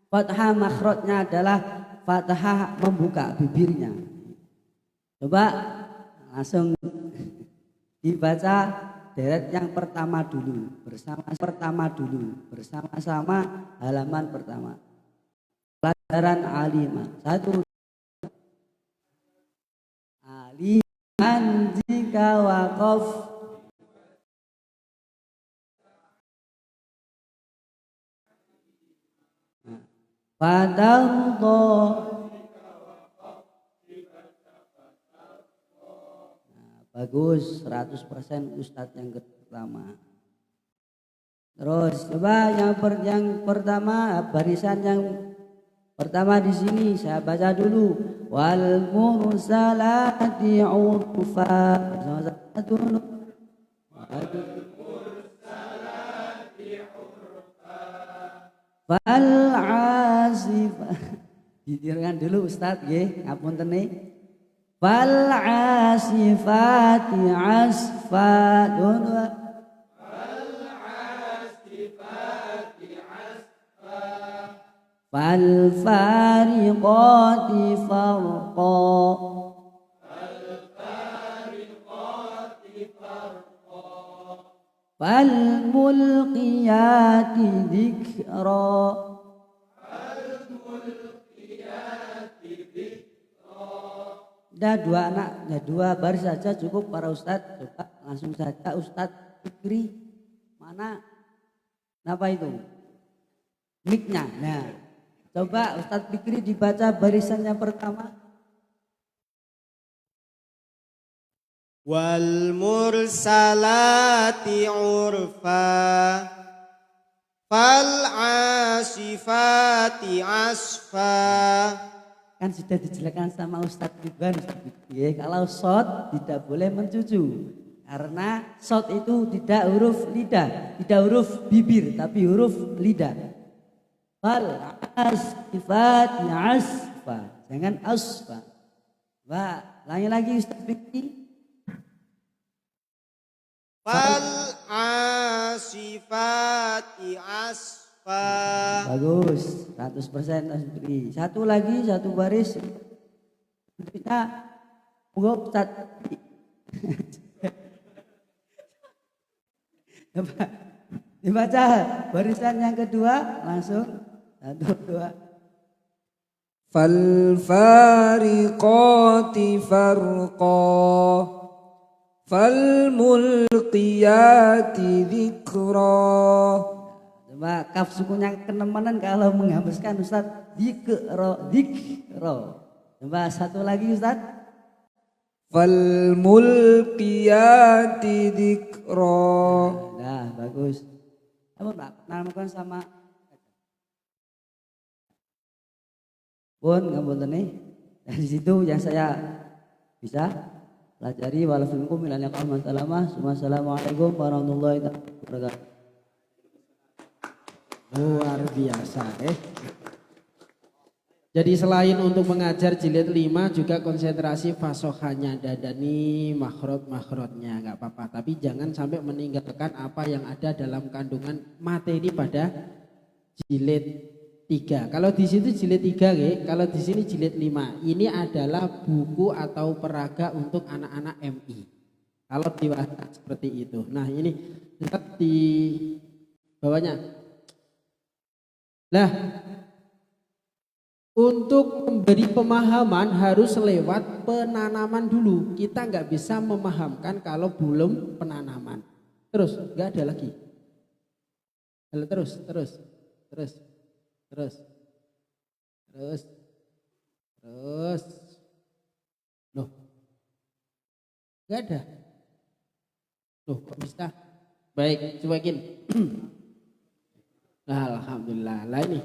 fathah makhrajnya adalah fathah membuka bibirnya. Coba langsung dibaca deret yang pertama dulu bersama-sama halaman pertama. Pelajaran aliman 1. Aliman jika wakof bagus 100% Ustadz yang pertama. Terus coba yang pertama barisan yang pertama di sini saya baca dulu wal mursalati urfa sama-sama dulu. Fal asifah ditirkan dulu Ustadz nggih ngapunten nih. Fal asifati asfa dulu. Fal fariqati farqa. Fal mulqiyati dzikra. Ada dua anak, ada dua baris saja cukup para ustadz. Coba langsung saja Ustadz Fikri mana? Apa itu? Miknya. Nah, coba Ustadz Fikri dibaca barisan yang pertama. Wal mursalati urfa fal asifati asfa. Kan sudah dijelaskan sama Ustadz Ridwan. Ya, kalau shot tidak boleh mencucu karena shot itu tidak huruf lidah, tidak huruf bibir tapi huruf lidah. Fal asifati asfa, jangan asfa. Wah, lagi Ustadz Fikri. Fal asifati asfa. Bagus, 100% Asbri. Satu lagi, satu baris. Kita Ustaz. Dibaca barisan yang kedua langsung 1, 2. Falfariqati farqa falmulqiyati dzikra. Coba kaf sukunya kenemenan kalau menghapuskan Ustaz. Dzikra. Coba satu lagi Ustaz. Falmulqiyati dzikra. Nah, bagus. Kamu namakan sama Pun ngapunten nih. Dari situ yang saya bisa pelajari. Walafikum minal yaqam salamah. Assalamualaikum warahmatullahi wabarakatuh. Luar biasa Jadi selain untuk mengajar jilid 5 juga konsentrasi fasohanya, dadani, makhrot-makhrotnya nggak apa-apa. Tapi jangan sampai meninggalkan apa yang ada dalam kandungan materi pada jilid 3. Kalau di situ jilid 3 kalau di sini jilid 5. Ini adalah buku atau peraga untuk anak-anak MI. Kalau dewasa seperti itu. Nah, ini lihat di bawahnya. Nah, untuk memberi pemahaman harus lewat penanaman dulu. Kita nggak bisa memahamkan kalau belum penanaman. Terus, nggak ada lagi. Terus. Loh, nggak ada. Loh, kok bisa? Baik, cuekin. Nah, alhamdulillah. Lah ini.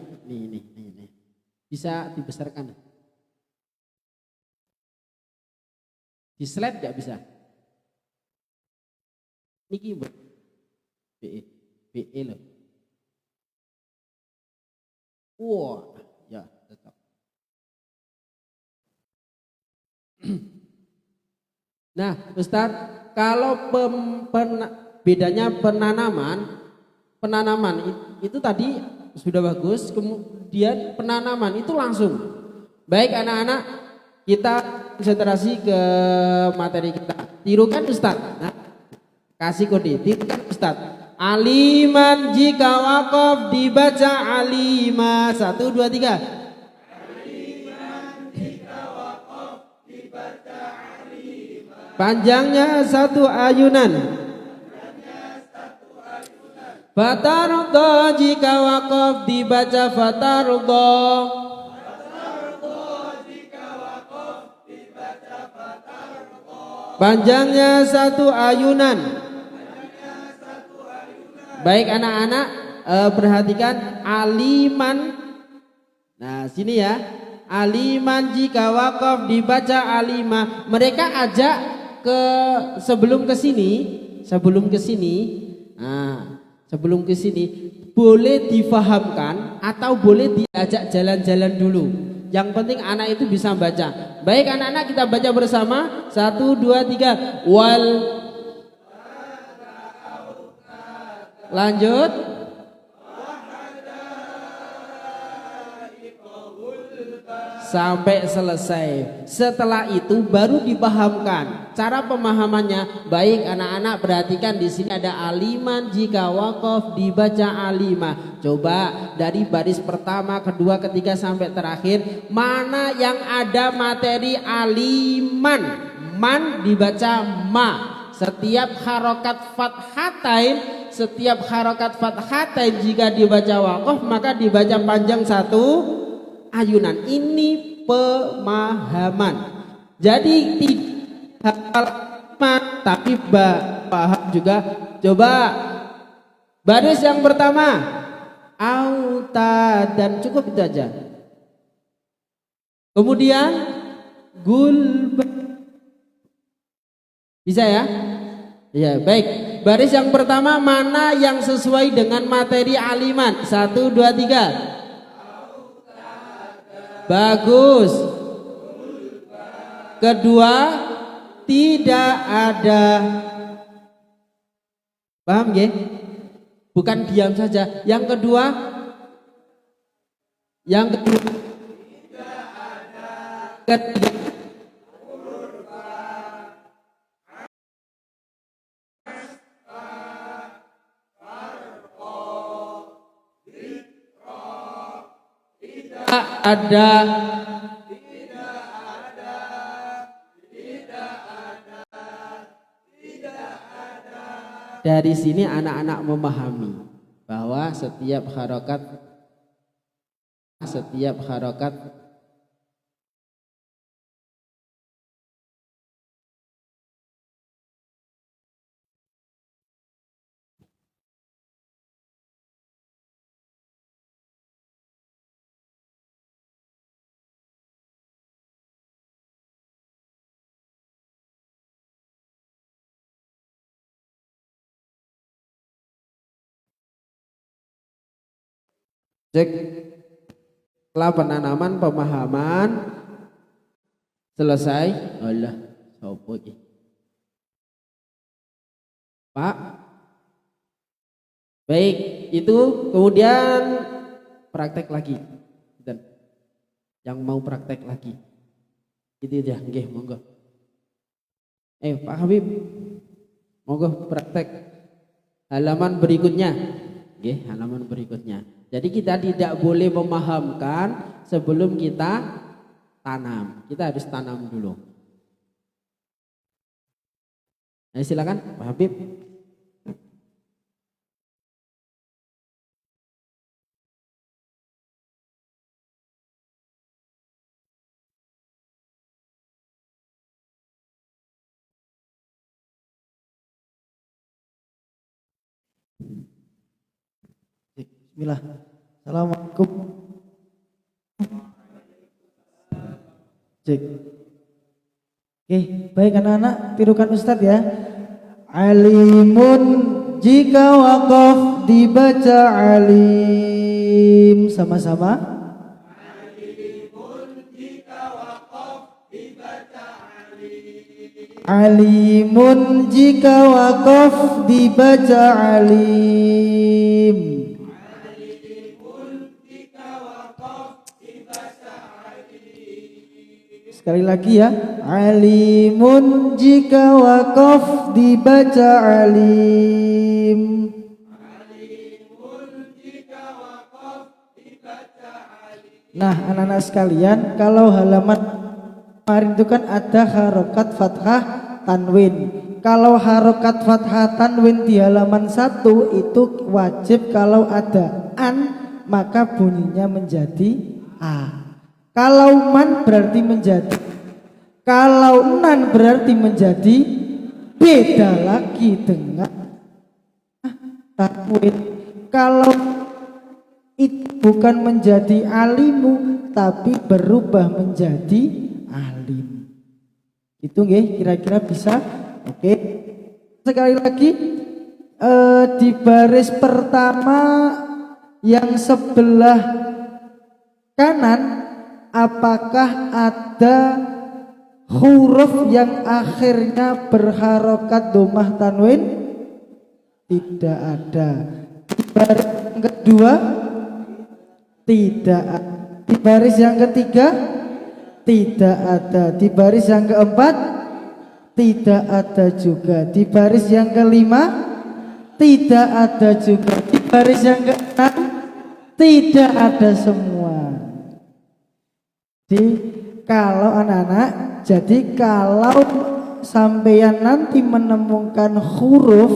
Bisa dibesarkan. Di slide nggak bisa. Niki BE loh. Wah, ya tetap. Nah, Ustadz, kalau bedanya penanaman itu tadi sudah bagus, kemudian penanaman itu langsung. Baik anak-anak, kita konsentrasi ke materi kita. Tirukan Ustadz. Nah, kasih kode, tirukan Ustadz. Aliman jika wakaf dibaca alima. 1, 2, 3. Aliman jika wakaf dibaca alima. Panjangnya 1 ayunan. Fatardo jika wakaf dibaca fatardo. Panjangnya 1 ayunan. Baik anak-anak, perhatikan aliman. Nah, sini ya. Aliman jika wakaf dibaca alima. Mereka ajak sebelum ke sini. Nah, sebelum ke sini boleh difahamkan atau boleh diajak jalan-jalan dulu. Yang penting anak itu bisa baca. Baik anak-anak, kita baca bersama. 1, 2, 3. Lanjut. Sampai selesai. Setelah itu baru dipahamkan. Cara pemahamannya, baik anak-anak perhatikan di sini ada aliman jika wakaf dibaca alima. Coba dari baris pertama, kedua, ketiga sampai terakhir, mana yang ada materi aliman? Man dibaca ma. Setiap harokat fathatain jika dibaca wakaf maka dibaca panjang 1 ayunan. Ini pemahaman. Jadi tidak hafal tapi paham juga. Coba baris yang pertama auta dan cukup itu aja. Kemudian gulba. Bisa ya? Ya, baik. Baris yang pertama mana yang sesuai dengan materi aliman? 1, 2, 3. Bagus. Kedua, tidak ada. Paham nggih? Bukan diam saja. Yang kedua ketiga, ada dari sini anak-anak memahami bahwa setiap harokat cek setelah penanaman pemahaman selesai. Allah, sopo iki? Pak. Baik, itu kemudian praktek lagi. Dan yang mau praktek lagi. Itu aja, nggih, monggo. Pak Habib. Monggo praktek halaman berikutnya. Nggih, halaman berikutnya. Jadi kita tidak boleh memahamkan sebelum kita tanam. Kita harus tanam dulu. Nah, silakan Pak Habib. Bismillah. Assalamualaikum. Cek. Oke, baik anak-anak, tirukan Ustadz ya. Alimun, jika wakaf dibaca alim, sama-sama. Alimun, jika wakaf dibaca alim. Alimun, jika wakaf dibaca alim. Sekali lagi ya, alimun jika wakaf dibaca alim. Alimun jika wakaf dibaca alim. Nah, anak-anak sekalian, kalau halaman kemarin itu kan ada harokat fathah tanwin. Kalau harokat fathah tanwin di halaman 1 itu wajib kalau ada an maka bunyinya menjadi a. Kalau man berarti menjadi, kalau nan berarti menjadi. Beda lagi dengan tanwin. Kalau itu bukan menjadi alimu tapi berubah menjadi alim. Itu nggih, kira-kira bisa. Oke. Sekali lagi di baris pertama yang sebelah kanan, apakah ada huruf yang akhirnya berharokat domah tanwin? Tidak ada. Di baris yang kedua tidak ada. Di baris yang ketiga tidak ada. Di baris yang keempat tidak ada juga. Di baris yang kelima tidak ada juga. Di baris yang keenam tidak ada semua. Jadi kalau anak-anak, jadi kalau sampeyan nanti menemukan huruf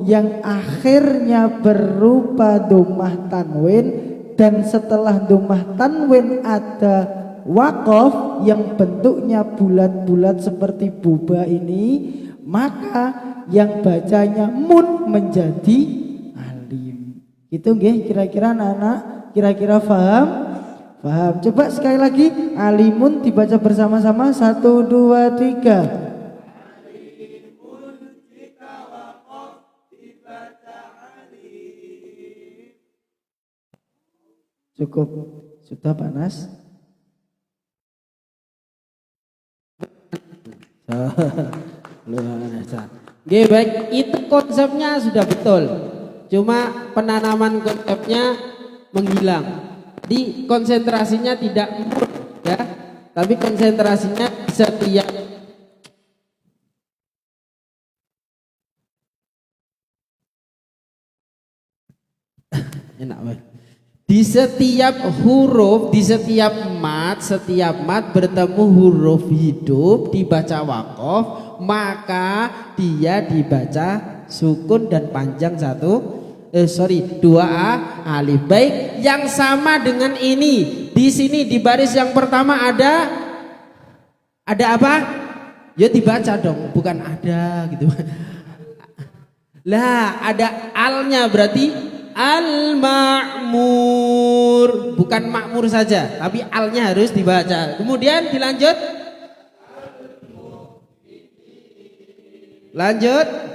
yang akhirnya berupa domah tanwin dan setelah domah tanwin ada waqaf yang bentuknya bulat-bulat seperti boba ini, maka yang bacanya mun menjadi alim. Itu nggih, kira-kira anak-anak kira-kira paham? Paham. Coba sekali lagi, alimun dibaca bersama-sama. 1, 2, 3. Alimun jika waqaf dibaca alim. Cukup. Sudah panas? Luar biasa. Oke, baik, itu konsepnya sudah betul. Cuma penanaman konsepnya menghilang. Di konsentrasinya tidak murni ya, tapi konsentrasinya setiap enak banget. Di setiap huruf, di setiap mat bertemu huruf hidup dibaca waqaf, maka dia dibaca sukun dan panjang dua alif. Baik, yang sama dengan ini. Di sini di baris yang pertama ada apa? Ya dibaca dong, bukan ada gitu. Lah, ada alnya berarti al-ma'mur, bukan makmur saja, tapi alnya harus dibaca. Kemudian dilanjut. Lanjut.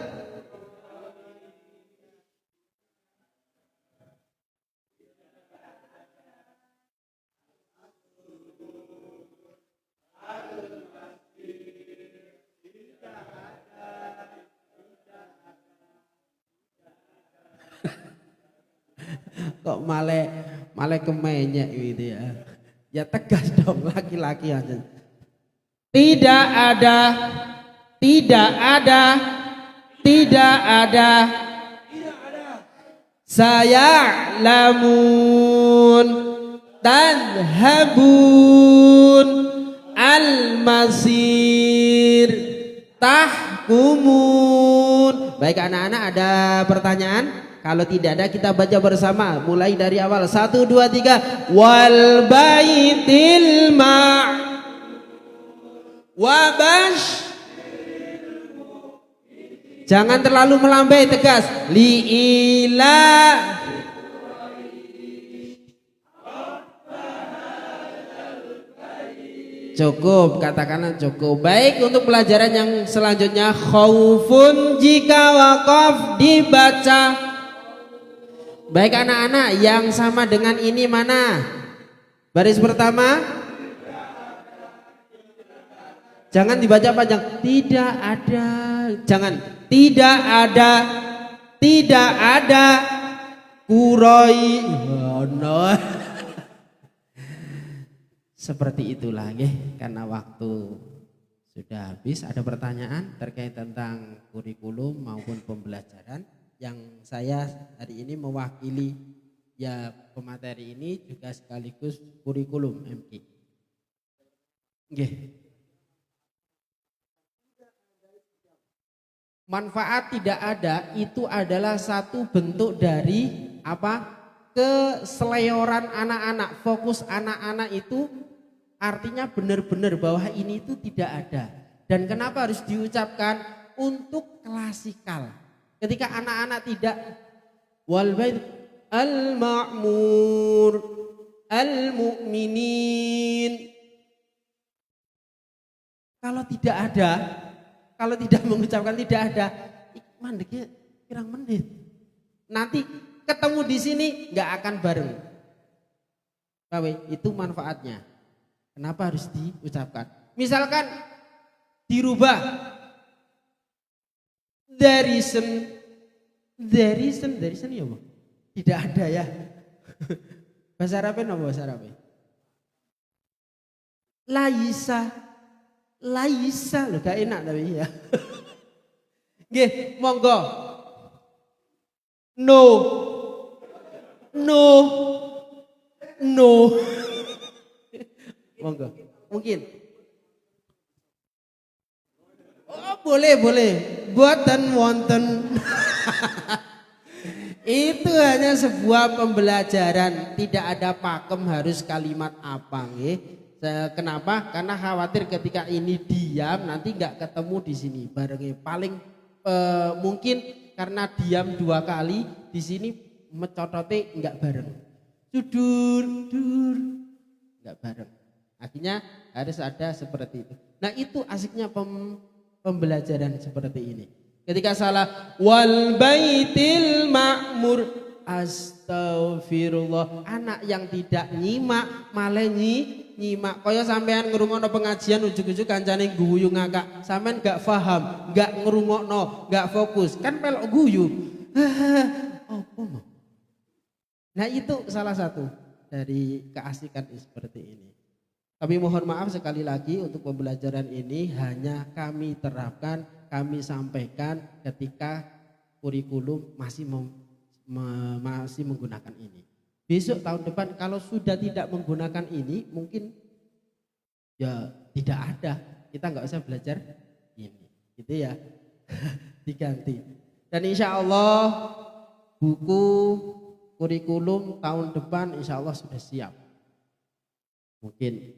Kok malah kemenyek gitu ya. Ya tegas dong, laki-laki aja. Tidak ada saya lamun tadhabun al-masir tahkumun. Baik anak-anak, ada pertanyaan? Kalau tidak ada, kita baca bersama mulai dari awal. 1, 2, 3. Wal baitil wabash. Jangan terlalu melambai, tegas. Liila. Cukup, katakanlah cukup. Baik, untuk pelajaran yang selanjutnya, khaufun jika waqaf dibaca. Baik anak-anak, yang sama dengan ini mana? Baris pertama. Jangan dibaca panjang. Tidak ada. Jangan. Tidak ada. Kuroi. Oh, no. Seperti itulah ya, karena waktu sudah habis. Ada pertanyaan terkait tentang kurikulum maupun pembelajaran? Yang saya hari ini mewakili ya pemateri ini juga sekaligus kurikulum MK. Nggih. Manfaat tidak ada itu adalah satu bentuk dari apa? Keseleoran anak-anak. Fokus anak-anak itu artinya benar-benar bahwa ini itu tidak ada. Dan kenapa harus diucapkan? Untuk klasikal. Ketika anak-anak tidak wal bait al-ma'mur al-mu'minin, kalau tidak mengucapkan tidak ada, mandeknya pirang menit. Nanti ketemu di sini nggak akan bareng. Itu manfaatnya. Kenapa harus diucapkan? Misalkan dirubah. There isn't ya Bang? Tidak ada ya. Bahasa Arabnya apa bahasa Arabnya? Laisa loh, gak enak tapi ya. Nggih, monggo. No. Monggo. Mungkin. Oh, boleh. Buatan wonten. Itu hanya sebuah pembelajaran, tidak ada pakem harus kalimat apa nggih. Kenapa? Karena khawatir ketika ini diam nanti nggak ketemu di sini barengnya. Paling mungkin karena diam 2 kali di sini mecotote nggak bareng. Dur nggak bareng. Akhirnya harus ada seperti itu. Nah itu asiknya pembelajaran seperti ini. Ketika salah wal baitil ma'mur Astagfirullah. Anak yang tidak nyimak malah nyimak. Kaya sampean ngrungokno pengajian ujug-ujug kancane guyu ngakak. Sampean gak paham, gak ngrungokno, gak fokus. Kan pelok guyu. Apa mau? Nah itu salah satu dari keasikan seperti ini. Tapi mohon maaf sekali lagi untuk pembelajaran ini hanya kami terapkan, kami sampaikan ketika kurikulum masih masih menggunakan ini. Besok tahun depan kalau sudah tidak menggunakan ini mungkin ya tidak ada. Kita nggak usah belajar ini. Gitu ya. Diganti. Dan insya Allah buku kurikulum tahun depan insya Allah sudah siap. Mungkin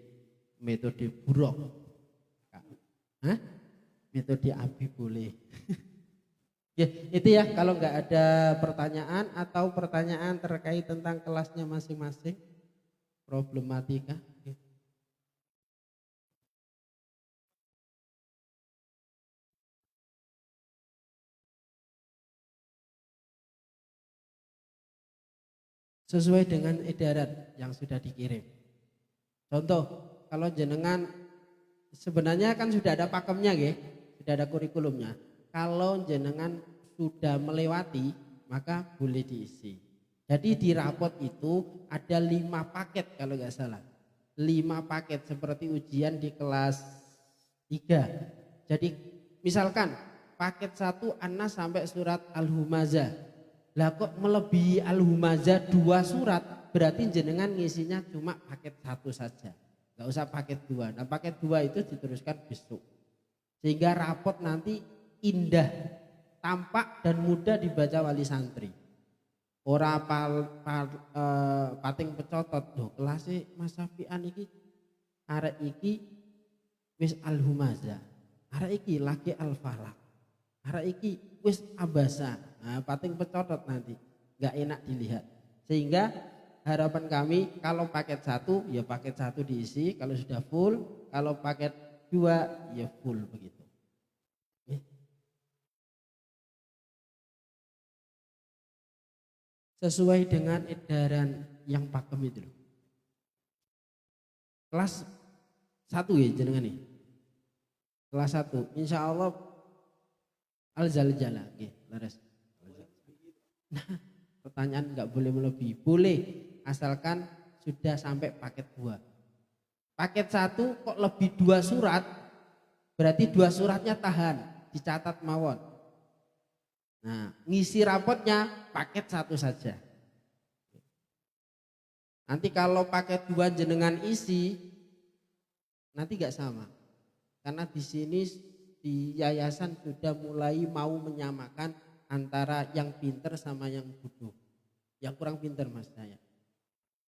metode buruk. Hah? Metode Abi boleh. Ya, itu ya kalau nggak ada pertanyaan atau pertanyaan terkait tentang kelasnya masing-masing, problematika. Sesuai dengan edaran yang sudah dikirim. Contoh, kalau jenengan sebenarnya kan sudah ada pakemnya, sudah ada kurikulumnya. Kalau jenengan sudah melewati, maka boleh diisi. Jadi di rapot itu ada 5 paket kalau nggak salah. 5 paket seperti ujian di kelas 3. Jadi misalkan paket 1 Anas sampai surat Al-Humazah. Lah kok melebihi Al-Humazah 2 surat, berarti jenengan ngisinya cuma paket 1 saja. Nggak usah paket 2. Nah paket 2 itu diteruskan besok. Sehingga rapot nanti indah, tampak dan mudah dibaca wali santri. Ora pating pecotot loh kelasnya Mas Safian iki arek iki wis Al-Humazah, arek iki lagi Al-Falaq, arek iki wis Abasa. Nah, pating pecotot nanti nggak enak dilihat. Sehingga harapan kami kalau paket 1 ya paket 1 diisi, kalau sudah full, kalau paket 2 ya full begitu. Sesuai dengan edaran yang pakem itu. Kelas 1 ya jenengan nih. Kelas 1 insya Allah Al-Zalzalah laras. Nah, pertanyaan nggak boleh melebihi. Boleh asalkan sudah sampai paket 2. Paket 1 kok lebih 2 surat, berarti 2 suratnya tahan, dicatat mawon. Nah, ngisi rapotnya paket 1 saja. Nanti kalau paket 2 jenengan isi, nanti gak sama. Karena di sini di yayasan sudah mulai mau menyamakan antara yang pinter sama yang bodoh. Yang kurang pinter mas saya.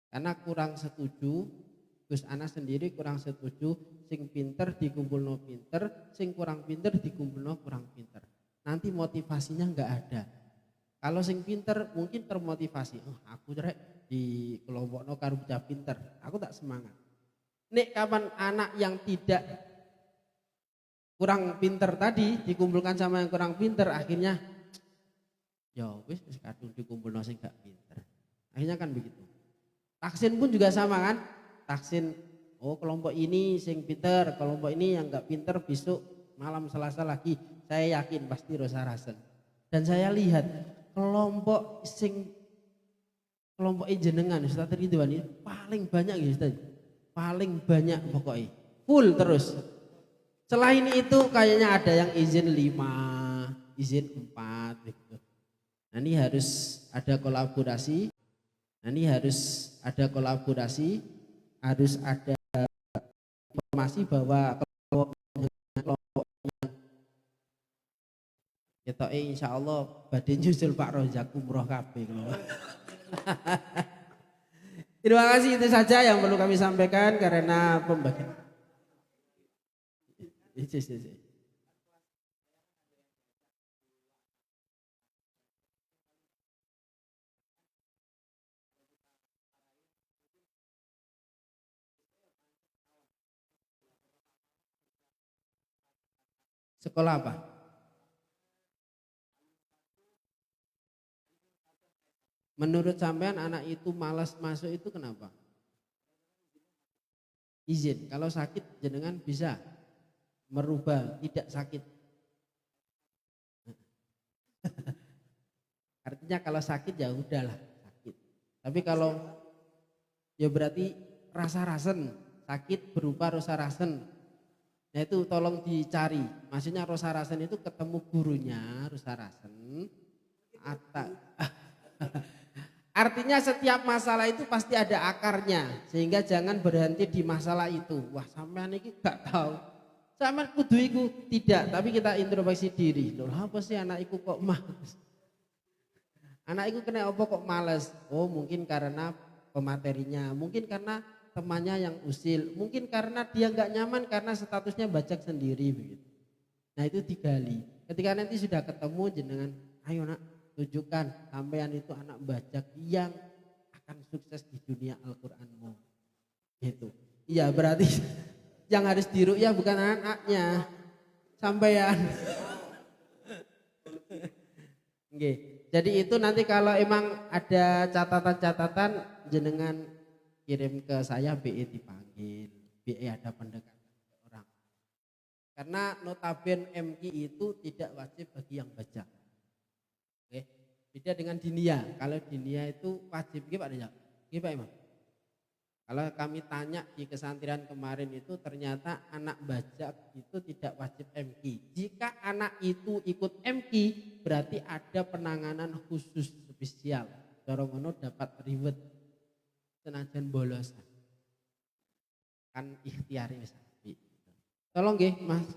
Karena kurang setuju, Gus Anas sendiri kurang setuju, sing pinter dikumpulno pinter, sing kurang pinter dikumpulno kurang pinter. Nanti motivasinya nggak ada. Kalau sing pinter mungkin termotivasi. Oh, aku rek di kelompokno karo bocah pinter, aku tak semangat. Nek kapan anak yang tidak kurang pinter tadi dikumpulkan sama yang kurang pinter, akhirnya ya wis kadung dikumpulno sing gak pinter. Akhirnya kan begitu. Taksin pun juga sama kan? Taksin, oh kelompok ini sing pinter, kelompok ini yang gak pinter besok malam Selasa lagi. Saya yakin pasti Rosa Rasen. Dan saya lihat kelompok jenengan Ustaz Ridwan ini paling banyak ya Ustaz. Paling banyak pokoknya. Full terus. Selain itu kayaknya ada yang izin 5, izin 4 gitu. Nah ini harus ada kolaborasi. Harus ada informasi bahwa kelompok kita insya Allah badai nyusul Pak Rozak umroh kabeh. Terima kasih, itu saja yang perlu kami sampaikan karena pembagian. Sekolah apa? Menurut sampean anak itu malas masuk itu kenapa? Izin. Kalau sakit jenengan bisa merubah tidak sakit. Artinya kalau sakit ya udahlah sakit. Tapi kalau ya berarti rasa rasen, sakit berupa rasa rasen. Nah itu tolong dicari. Maksudnya rasa rasen itu ketemu gurunya rasa rasen. Artinya setiap masalah itu pasti ada akarnya, sehingga jangan berhenti di masalah itu. Wah sampean ini gak tahu. Sampean kudu iku tidak, tapi kita introspeksi diri. Loh apa sih anak iku kok males? Anak iku kena apa kok males? Oh mungkin karena pematerinya, mungkin karena temannya yang usil, mungkin karena dia nggak nyaman karena statusnya bajak sendiri begitu. Nah itu digali. Ketika nanti sudah ketemu jenengan, ayo nak tunjukkan sampean itu anak bajak yang akan sukses di dunia Al-Qur'anmu. Gitu. Iya berarti yang harus diruqyah bukan anaknya, sampean. Oke. Jadi itu nanti kalau emang ada catatan-catatan jenengan kirim ke saya, BE dipanggil, BE ada pendekatan ke orang. Karena notaben MI itu tidak wajib bagi yang baca. Oke, beda dengan dinia. Kalau dinia itu wajib, gimana Pak? Gimana Pak Imam? Kalau kami tanya di kesantrian kemarin itu ternyata anak bajak itu tidak wajib MI. Jika anak itu ikut MI berarti ada penanganan khusus spesial. Dorongono dapat reward senajan bolosan. Kan ikhtiar wis apik. Tolong nggih Mas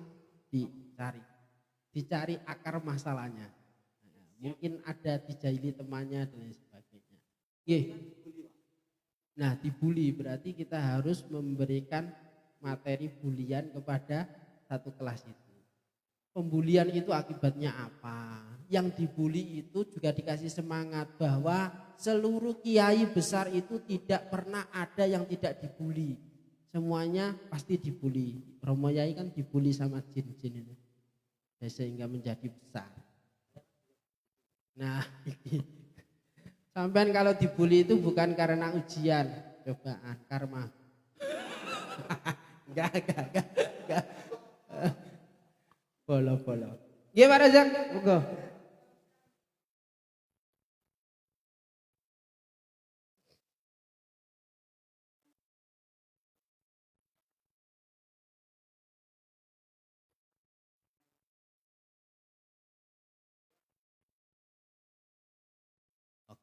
dicari akar masalahnya. Mungkin ada dijahili temannya dan lain sebagainya. Nggih. Nah dibully berarti kita harus memberikan materi bulian kepada satu kelas itu. Pembulian itu akibatnya apa? Yang dibully itu juga dikasih semangat bahwa seluruh kiai besar itu tidak pernah ada yang tidak dibully. Semuanya pasti dibully. Romo Yai kan dibully sama jin-jin itu. Sehingga menjadi besar. Nah sampean kalau dibully itu bukan karena ujian, cobaan, karma. Enggak. Bolo. Nggih Pak Razak, monggo.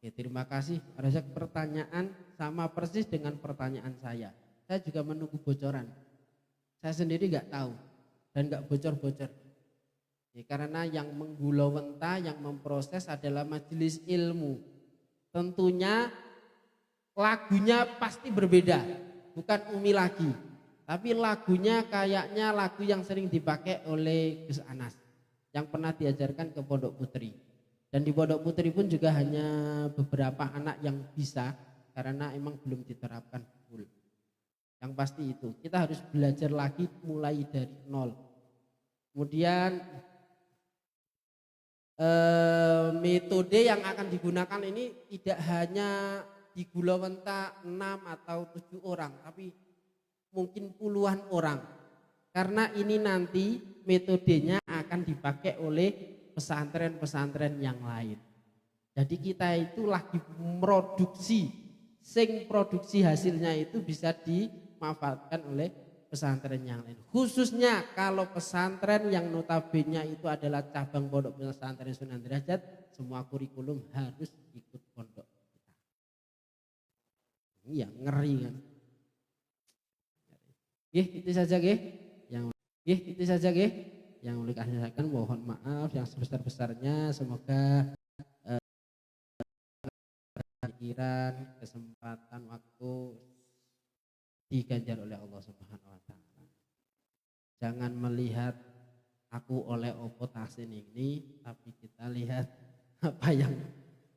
Oke, terima kasih. Razak, pertanyaan sama persis dengan pertanyaan saya. Saya juga menunggu bocoran. Saya sendiri nggak tahu dan nggak bocor-bocor. Ya, karena yang menggulawenta, yang memproses adalah majelis ilmu. Tentunya lagunya pasti berbeda, bukan Umi lagi. Tapi lagunya kayaknya lagu yang sering dipakai oleh Gus Anas, yang pernah diajarkan ke Pondok Putri. Dan di Pondok Putri pun juga hanya beberapa anak yang bisa, karena emang belum diterapkan full. Yang pasti itu, kita harus belajar lagi mulai dari nol. Kemudian metode yang akan digunakan ini tidak hanya di Gulawenta 6 atau 7 orang, tapi mungkin puluhan orang. Karena ini nanti metodenya akan dipakai oleh pesantren-pesantren yang lain. Jadi kita itu lagi produksi, sing produksi hasilnya itu bisa dimanfaatkan oleh pesantren yang lain. Khususnya kalau pesantren yang notabene itu adalah cabang pondok pesantren Sunan Derajat, semua kurikulum harus ikut pondok kita. Iya, ngeri kan. Itu saja yang boleh kami sampaikan. Mohon maaf yang sebesar-besarnya. Semoga pikiran, kesempatan, waktu diganjar oleh Allah Subhanahu wa taala. Jangan melihat aku oleh opo tasin ini, tapi kita lihat apa yang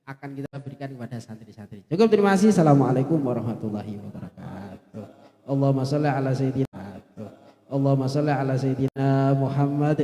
akan kita berikan kepada santri-santri. Cukup, terima kasih. Assalamualaikum warahmatullahi wabarakatuh. Allahumma shalli ala sayyidina Muhammad